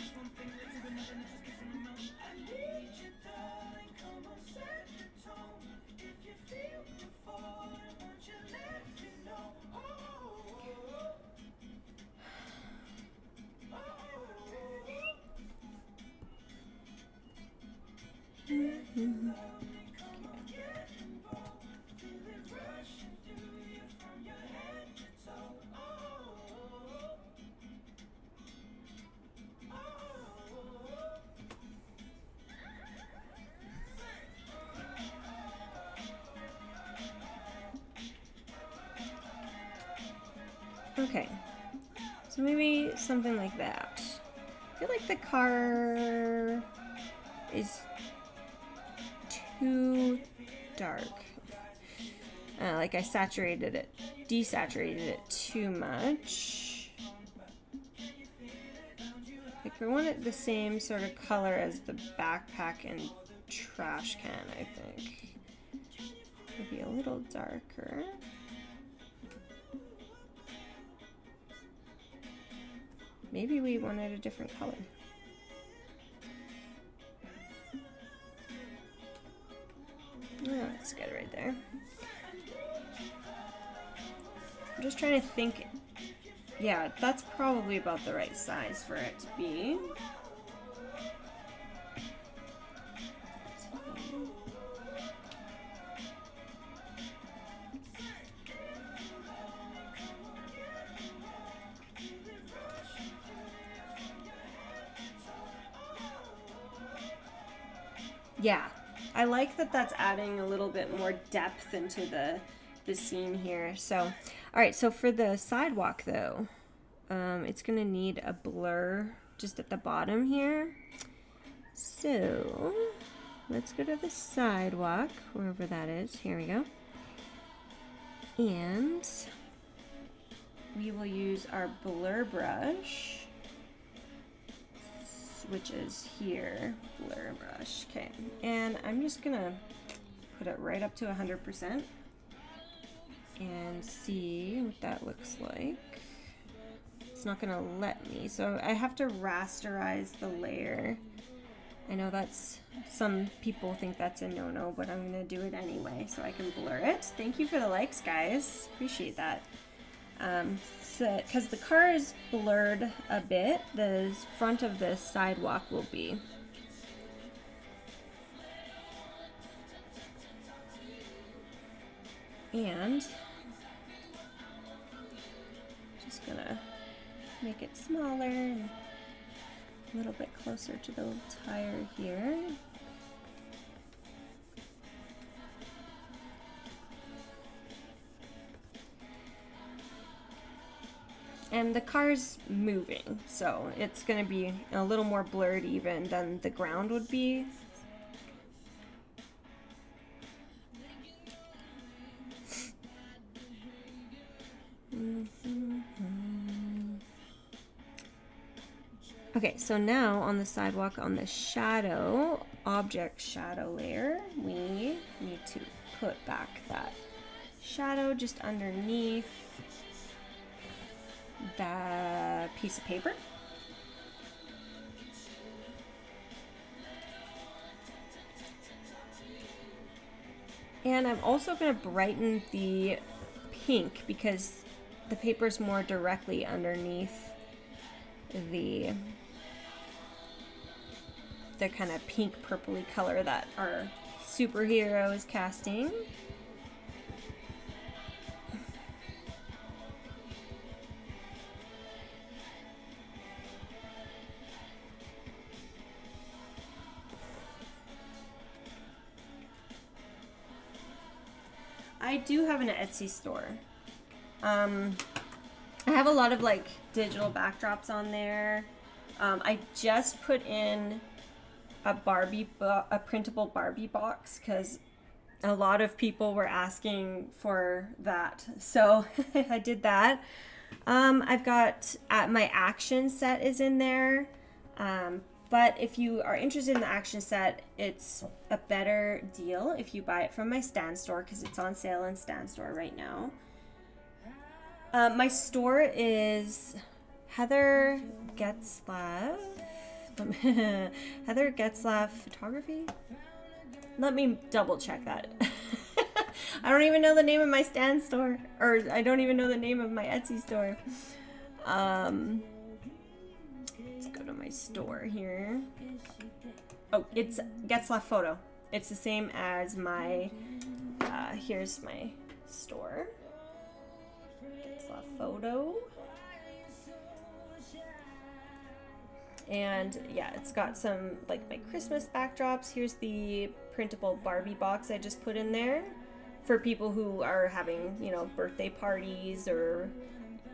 Okay, so maybe something like that. I feel like the car is too dark. Like I desaturated it too much. Like I want it the same sort of color as the backpack and trash can, I think. Maybe a little darker. Maybe we wanted a different color. Oh, that's good right there. I'm just trying to think. Yeah, that's probably about the right size for it to be. Yeah, I like that that's adding a little bit more depth into the scene here. So, all right, so for the sidewalk though, it's gonna need a blur just at the bottom here. So let's go to the sidewalk, wherever that is. Here we go. And we will use our blur brush, which is here, blur brush. Okay, and I'm just gonna put it right up to 100% and see what that looks like. It's not gonna let me, so I have to rasterize the layer. I know that's, some people think that's a no-no, but I'm gonna do it anyway so I can blur it. Thank you for the likes, guys. Appreciate that. So, because the car is blurred a bit, the front of the sidewalk will be. And just gonna make it smaller and a little bit closer to the tire here. And the car's moving, so it's going to be a little more blurred even than the ground would be. Okay, so now on the sidewalk, on the shadow, object shadow layer, we need to put back that shadow just underneath the piece of paper. And I'm also going to brighten the pink because the paper is more directly underneath the kind of pink purpley color that our superhero is casting. I do have an Etsy store. I have a lot of like digital backdrops on there. I just put in a printable Barbie box because a lot of people were asking for that, so I did that. I've got my action set is in there, but if you are interested in the action set, it's a better deal if you buy it from my Stan store because it's on sale in Stan store right now. My store is Heather Getzlaff. Heather Getzlaff Photography. Let me double check that. I don't even know the name of my Stan store, or I don't even know the name of my Etsy store. Let's go to my store here. Oh, it's Getzlaff Photo. It's the same as my, here's my store. Getzlaff Photo. And yeah, it's got some like my Christmas backdrops. Here's the printable Barbie box I just put in there for people who are having, you know, birthday parties or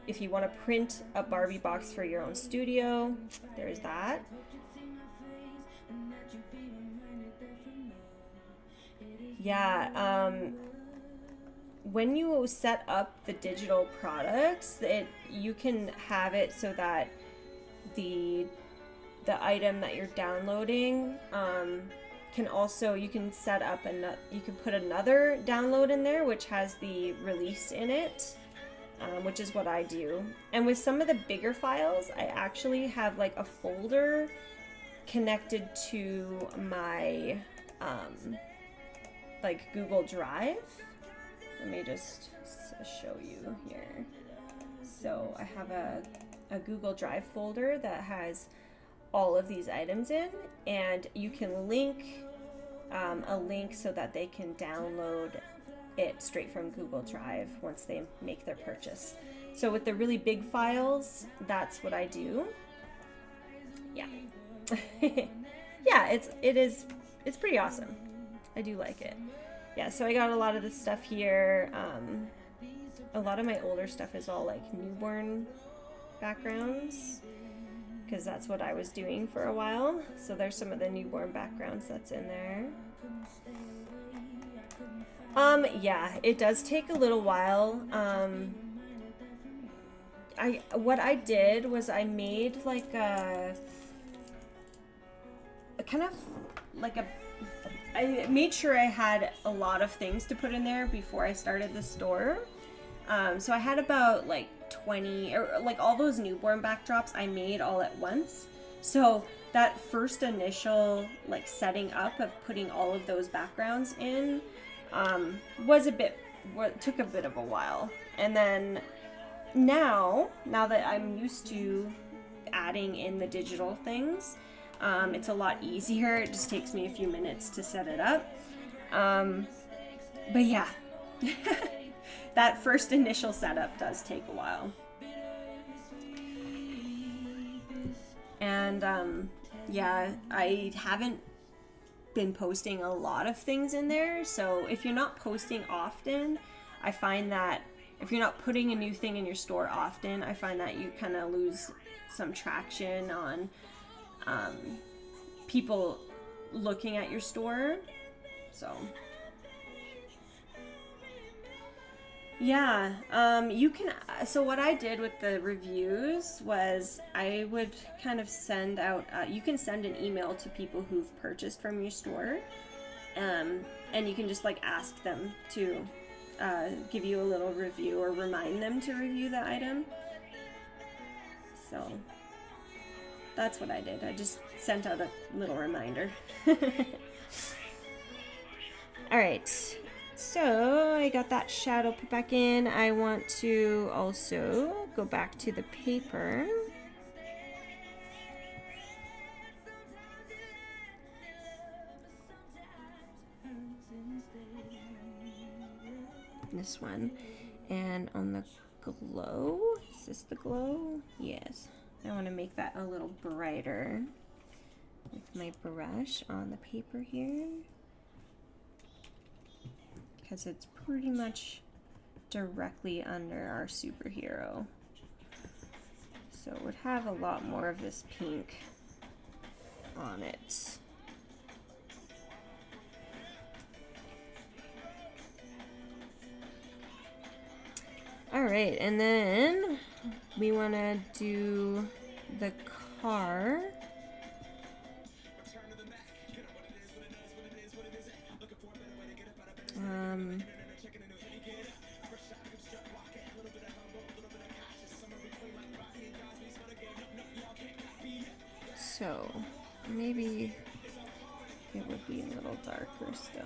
if you want to print a Barbie box for your own studio, there's that. Yeah, when you set up the digital products, you can have it so that the item that you're downloading can also, you can set up you can put another download in there which has the release in it, which is what I do. And with some of the bigger files, I actually have like a folder connected to my like Google Drive. Let me just show you here. So I have a Google Drive folder that has all of these items in, and you can link a link so that they can download it straight from Google Drive once they make their purchase. So with the really big files, that's what I do. Yeah. Yeah, it's pretty awesome. I do like it. Yeah, so I got a lot of this stuff here. A lot of my older stuff is all like newborn backgrounds, because that's what I was doing for a while. So there's some of the newborn backgrounds that's in there. Yeah, it does take a little while. What I did was I made like a kind of like I made sure I had a lot of things to put in there before I started the store. So I had about like 20, or like all those newborn backdrops I made all at once. So that first initial like setting up of putting all of those backgrounds in took a bit of a while. And then now that I'm used to adding in the digital things, it's a lot easier. It just takes me a few minutes to set it up. But yeah, that first initial setup does take a while. And yeah, I haven't been posting a lot of things in there. So if you're not posting often, I find that if you're not putting a new thing in your store often, I find that you kind of lose some traction on people looking at your store. So yeah, you can, so what I did with the reviews was I would kind of send out, you can send an email to people who've purchased from your store, and you can just like ask them to give you a little review or remind them to review the item. So that's what I did. I just sent out a little reminder. All right. So I got that shadow put back in. I want to also go back to the paper. This one. And on the glow, is this the glow? Yes. I want to make that a little brighter with my brush on the paper here, because it's pretty much directly under our superhero. So it would have a lot more of this pink on it. All right, and then we want to do the car. So maybe it would be a little darker still.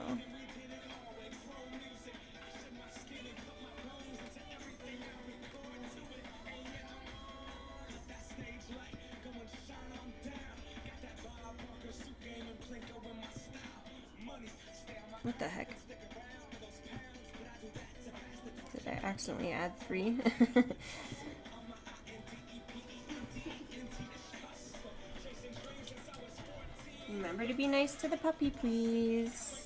What the heck? Did I accidentally add 3? Remember to be nice to the puppy, please.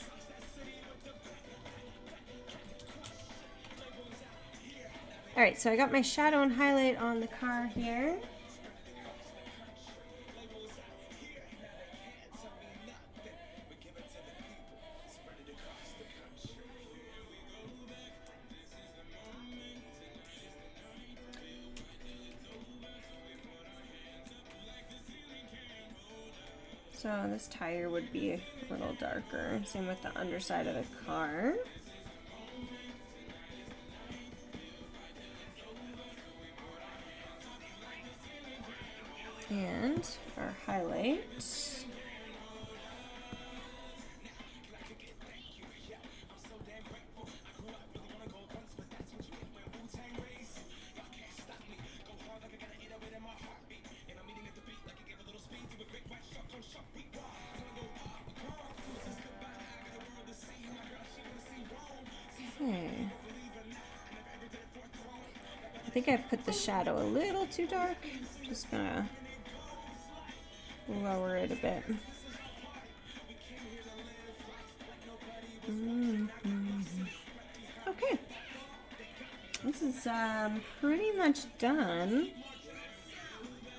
Alright, so I got my shadow and highlight on the car here. So this tire would be a little darker. Same with the underside of the car. And our highlight. Okay. I think I put the shadow a little too dark. Just gonna lower it a bit. Okay. This is pretty much done.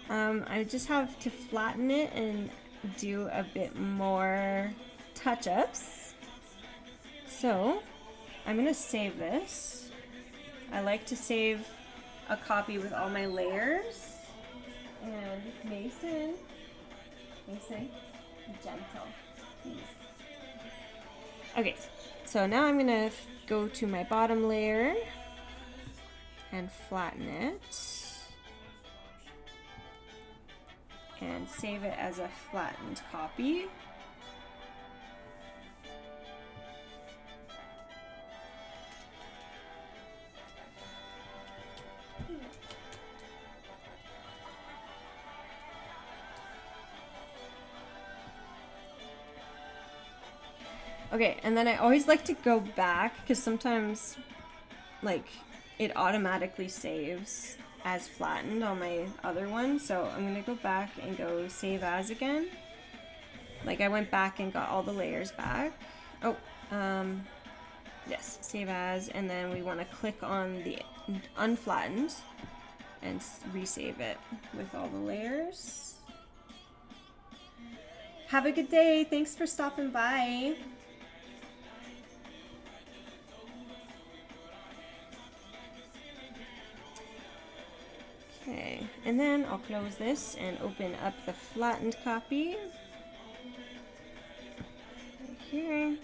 I just have to flatten it and do a bit more touch-ups. So I'm gonna save this. I like to save a copy with all my layers. And Mason, gentle, please. Okay, so now I'm gonna go to my bottom layer and flatten it. And save it as a flattened copy. Okay, and then I always like to go back because sometimes like it automatically saves as flattened on my other one. So I'm gonna go back and go save as again. Like I went back and got all the layers back. Oh, yes, save as, and then we want to click on the unflattened and resave it with all the layers. Have a good day. Thanks for stopping by. Okay, and then I'll close this and open up the flattened copy. Right here.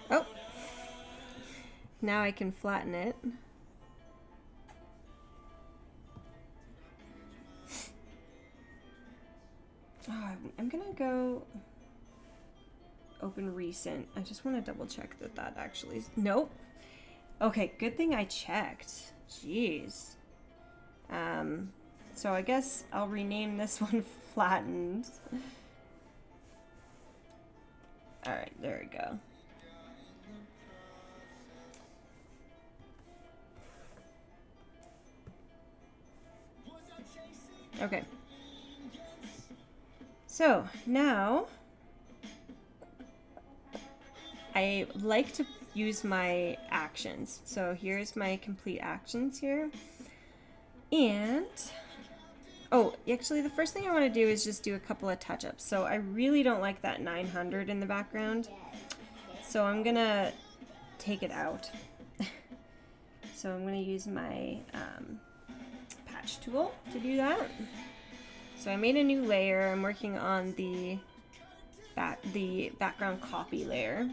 Oh, now I can flatten it. Oh, I'm gonna go open recent. I just want to double check that that actually is... Nope. Okay, good thing I checked. Jeez. So I guess I'll rename this one flattened. Alright, there we go. Okay. So now I like to use my actions. So here's my complete actions here. And, oh, actually the first thing I want to do is just do a couple of touch-ups. So I really don't like that 900 in the background. So I'm gonna take it out. So I'm gonna use my patch tool to do that. So I made a new layer. I'm working on the background copy layer.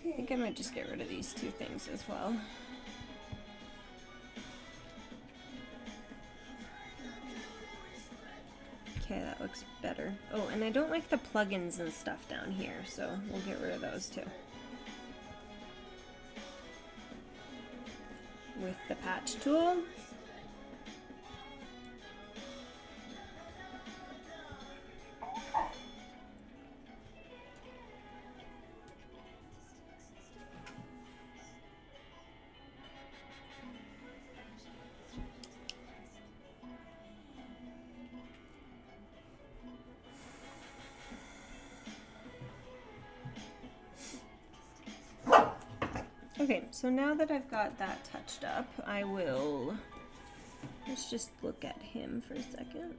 I think I might just get rid of these two things as well. Okay, that looks better. Oh, and I don't like the plugins and stuff down here, so we'll get rid of those too. With the patch tool. Okay, so now that I've got that touched up, let's just look at him for a second.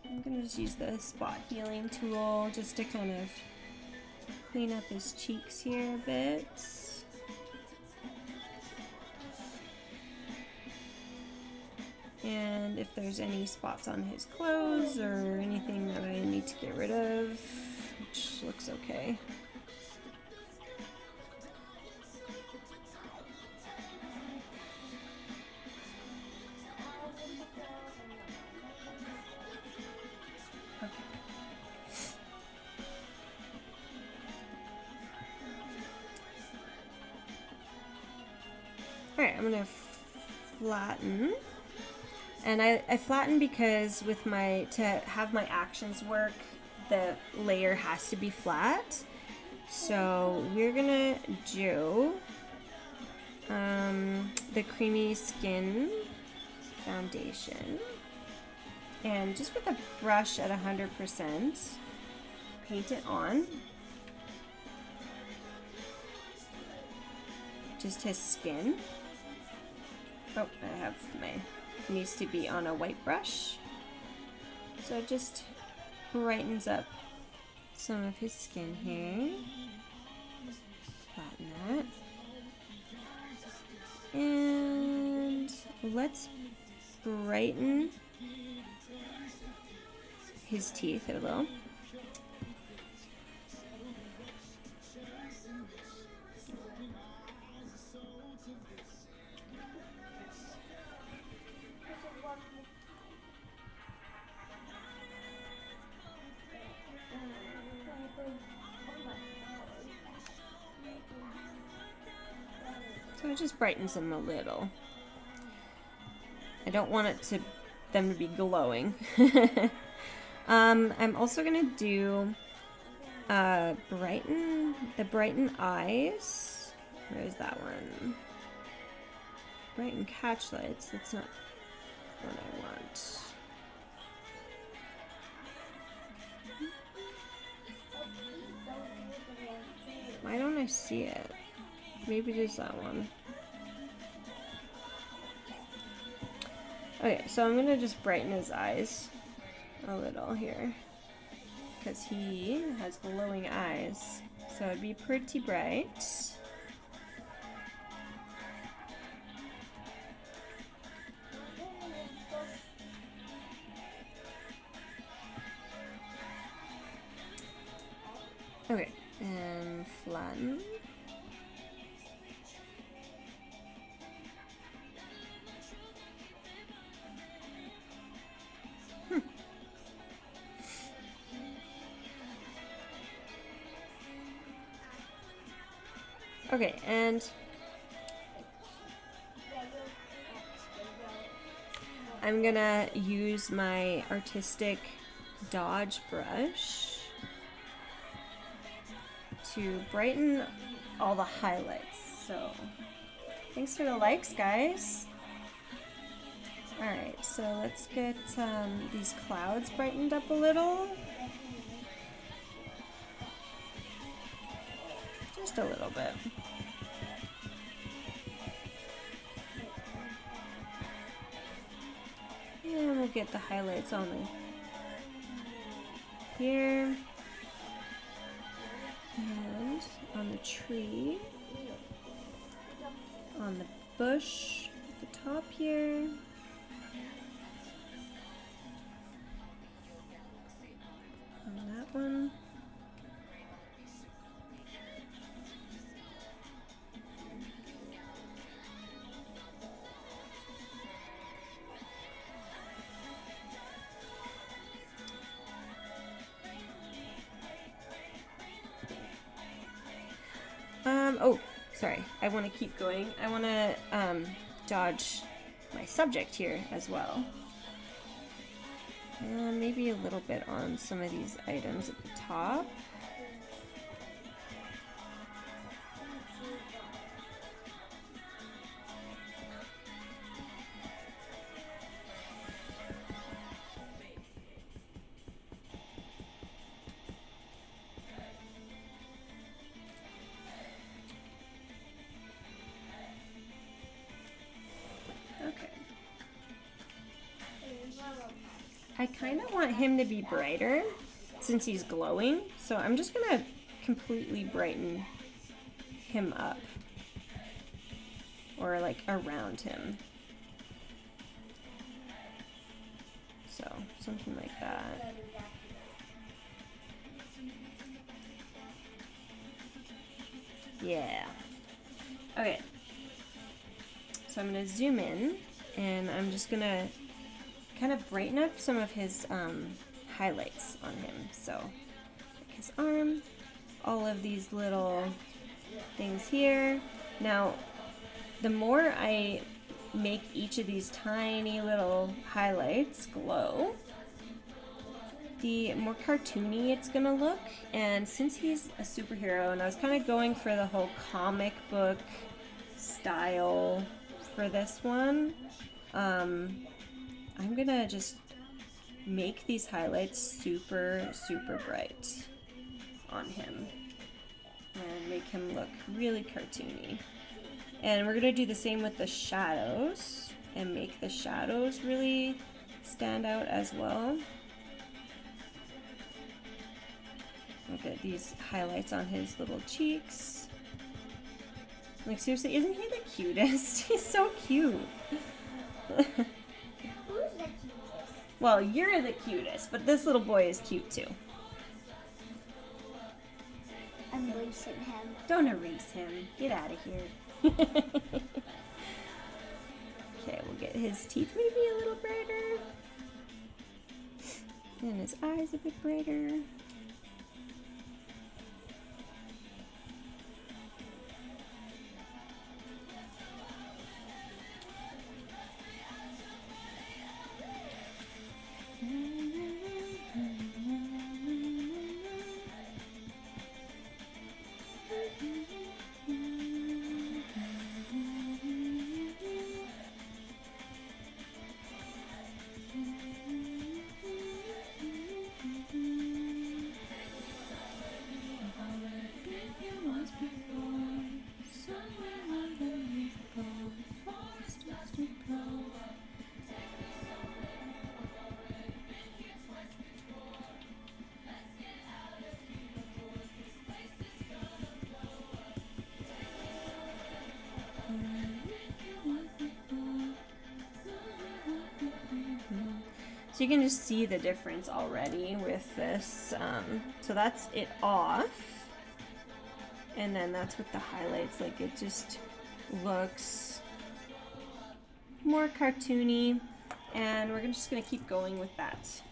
I'm gonna just use the spot healing tool just to kind of clean up his cheeks here a bit. And if there's any spots on his clothes or anything that I need to get rid of, which looks okay. Alright, I'm gonna flatten. And I flatten because to have my actions work, the layer has to be flat. So we're gonna do the Creamy Skin foundation. And just with a brush at 100%, paint it on. Just his skin. Oh, I have needs to be on a white brush. So it just brightens up some of his skin here. Flatten that. And let's brighten his teeth a little. So it just brightens them a little. I don't want them to be glowing. I'm also gonna do brighten eyes. Where is that one? Brighten catch lights. That's not what I want. Why don't I see it? Maybe it is that one. Okay, so I'm gonna just brighten his eyes a little here because he has glowing eyes, so it'd be pretty bright. Okay, and flatten. Okay, and I'm gonna use my artistic dodge brush to brighten all the highlights. So thanks for the likes, guys. Alright, so let's get these clouds brightened up a little. Just a little bit. And we'll get the highlights on here. And on the tree. On the bush at the top here. On that one. Oh, sorry. I want to keep going. I want to dodge my subject here as well. And maybe a little bit on some of these items at the top. I kind of want him to be brighter since he's glowing. So I'm just gonna completely brighten him up. Or like around him. So something like that. Yeah. Okay. So I'm gonna zoom in and I'm just gonna kind of brighten up some of his highlights on him. So like his arm, all of these little things here. Now, the more I make each of these tiny little highlights glow, the more cartoony it's gonna look. And since he's a superhero, and I was kind of going for the whole comic book style for this one, I'm gonna just make these highlights super, super bright on him and make him look really cartoony. And we're gonna do the same with the shadows and make the shadows really stand out as well. Look at these highlights on his little cheeks. Like, seriously, isn't he the cutest? He's so cute. Who's the cutest? Well, you're the cutest, but this little boy is cute too. I'm erasing him. Don't erase him. Get out of here. Okay, we'll get his teeth maybe a little brighter. And his eyes a bit brighter. So you can just see the difference already with this. So that's it off. And then that's with the highlights. Like, it just looks more cartoony. And we're just gonna keep going with that.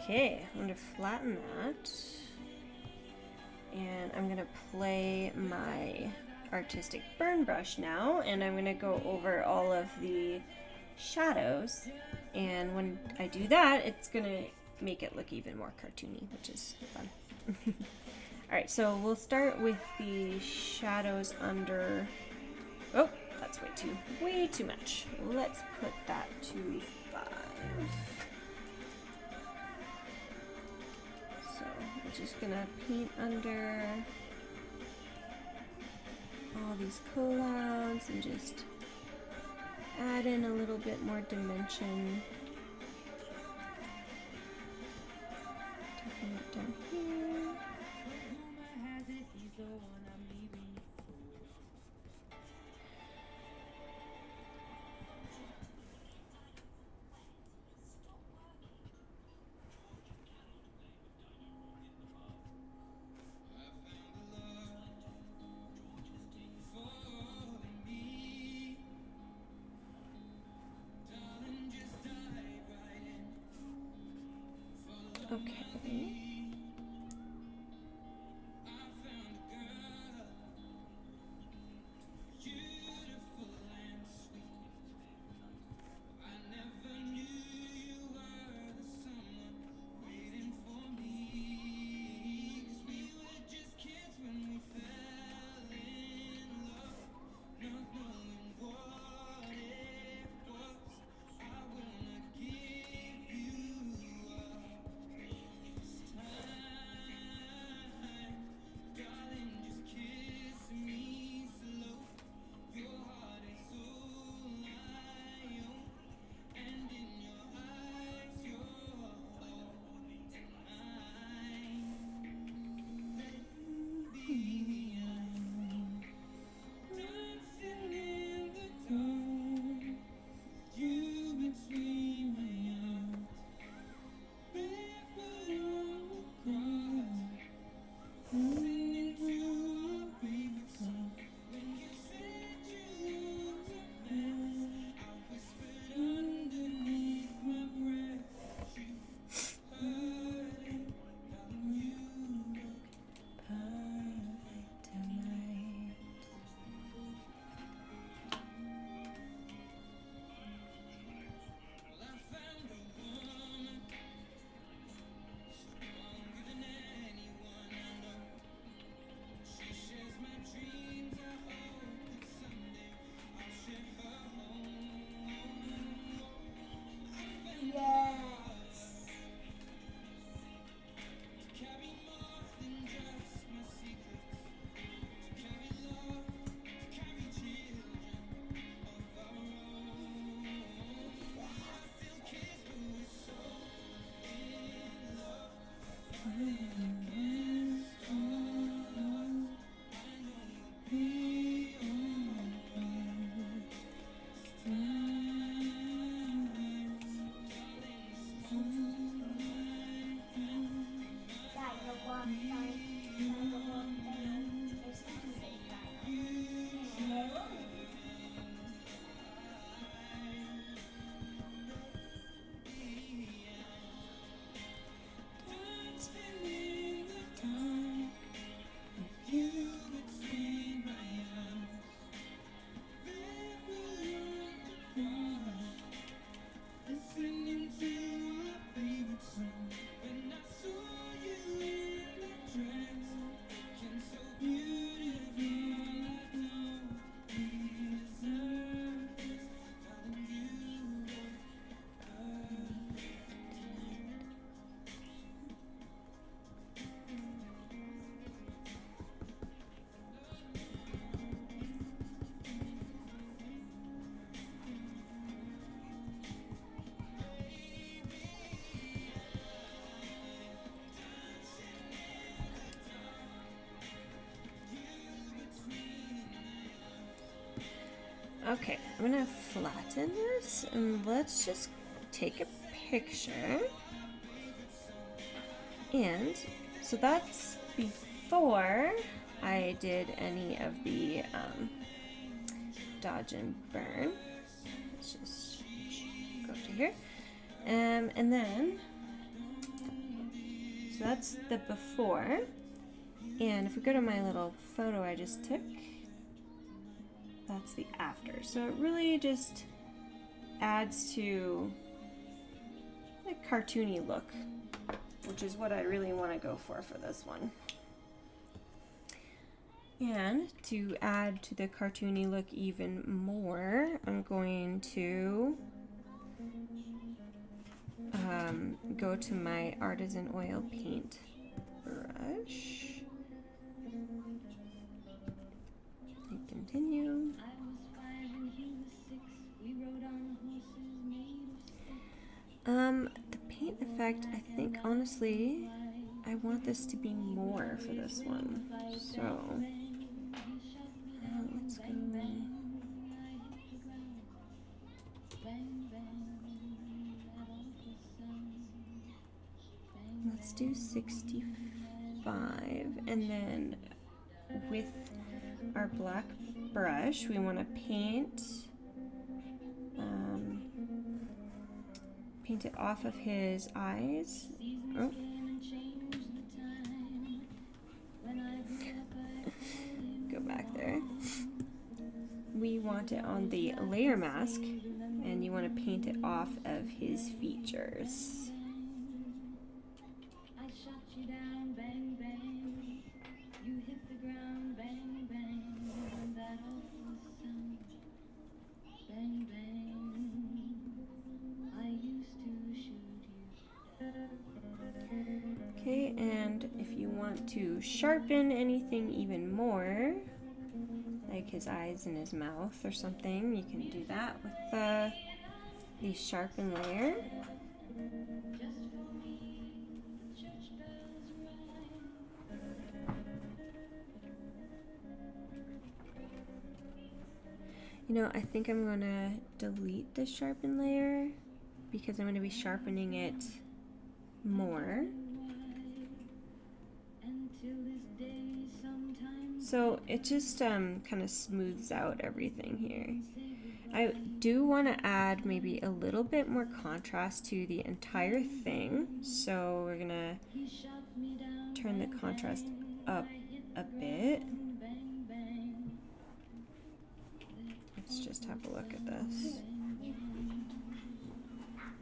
Okay, I'm going to flatten that. And I'm going to play my artistic burn brush now, and I'm going to go over all of the shadows. And when I do that, it's going to make it look even more cartoony, which is fun. Alright, so we'll start with the shadows under... Oh, that's way too much. Let's put that to 5. So I'm just gonna paint under all these clouds and just add in a little bit more dimension. Taking it down here. Okay. Okay, I'm gonna flatten this and let's just take a picture. And so that's before I did any of the dodge and burn. Let's just go to here. And then So that's the before. And if we go to my little photo I just took, that's the after. So it really just adds to a cartoony look, which is what I really want to go for this one. And to add to the cartoony look even more, I'm going to go to my artisan oil paint brush and continue. The paint effect, I think honestly I want this to be more for this one, so let's go. Let's do 65, and then with our black brush we want to paint it off of his eyes. Oh. Go back there. We want it on the layer mask, and you want to paint it off of his features. Okay, and if you want to sharpen anything even more, like his eyes and his mouth or something, you can do that with the sharpen layer. You know, I think I'm gonna delete the sharpen layer because I'm gonna be sharpening it more. So it just kind of smooths out everything here. I do want to add maybe a little bit more contrast to the entire thing, so we're gonna turn the contrast up a bit. Let's just have a look at this.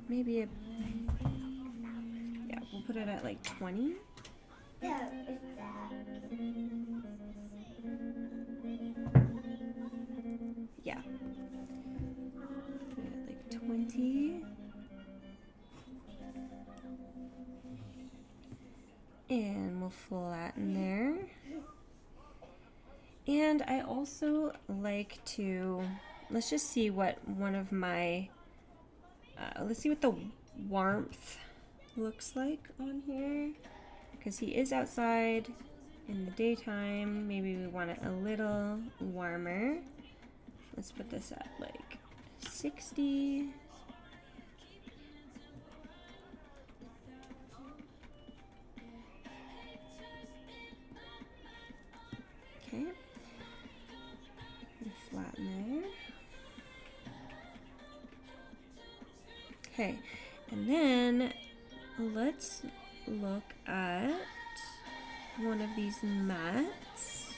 Maybe yeah, we'll put it at like 20. Yeah. Yeah. Like 20. And we'll flatten there. And I also like to, let's just see what one of my, let's see what the warmth looks like on here. Because he is outside in the daytime, maybe we want it a little warmer. Let's put this at like 60. Okay. And flatten there. Okay, and then let's look at one of these mats.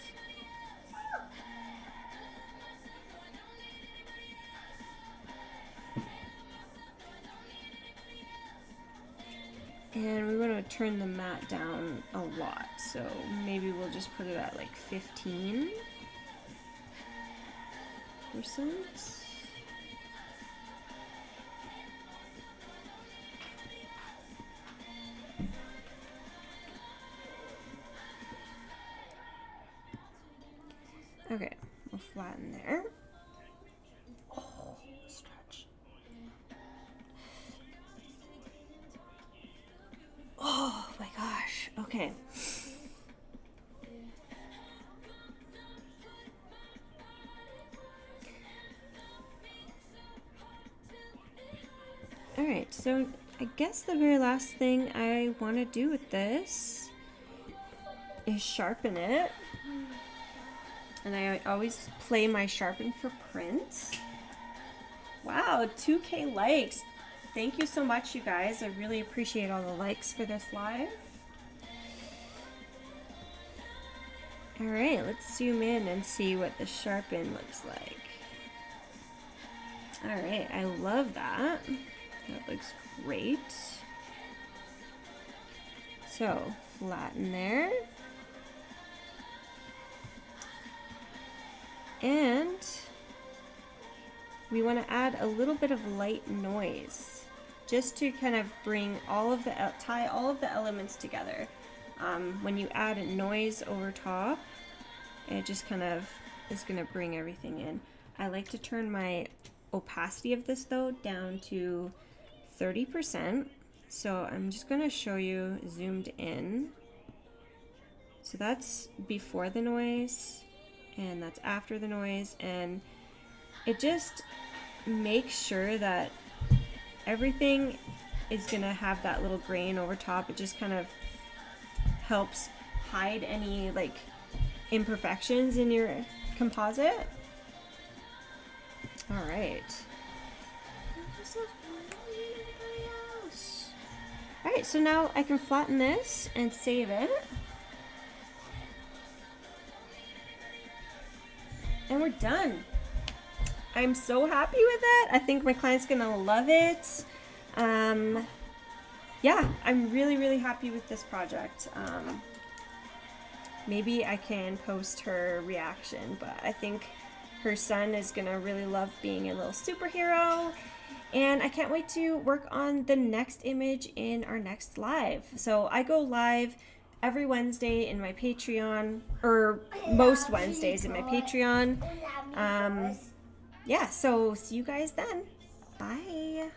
And we want to turn the mat down a lot, so maybe we'll just put it at like 15%. Okay, we'll flatten there. Oh, stretch. Oh my gosh, okay. Alright, so I guess the very last thing I want to do with this is sharpen it. And I always play my sharpen for print. Wow, 2K likes. Thank you so much, you guys. I really appreciate all the likes for this live. All right, let's zoom in and see what the sharpen looks like. All right, I love that. That looks great. So, flatten there. And we want to add a little bit of light noise just to kind of bring all of the, tie all of the elements together. When you add a noise over top, it just kind of is going to bring everything in. I like to turn my opacity of this though down to 30%. So I'm just going to show you zoomed in. So that's before the noise and that's after the noise, and it just makes sure that everything is going to have that little grain over top. It just kind of helps hide any like imperfections in your composite. All right. All right, so now I can flatten this and save it. And we're done. I'm so happy with it. I think my client's gonna love it. Yeah, I'm really, really happy with this project. Maybe I can post her reaction, but I think her son is gonna really love being a little superhero. And I can't wait to work on the next image in our next live. So I go live every Wednesday in my Patreon, or most Wednesdays in my Patreon. Yeah, so see you guys then. Bye.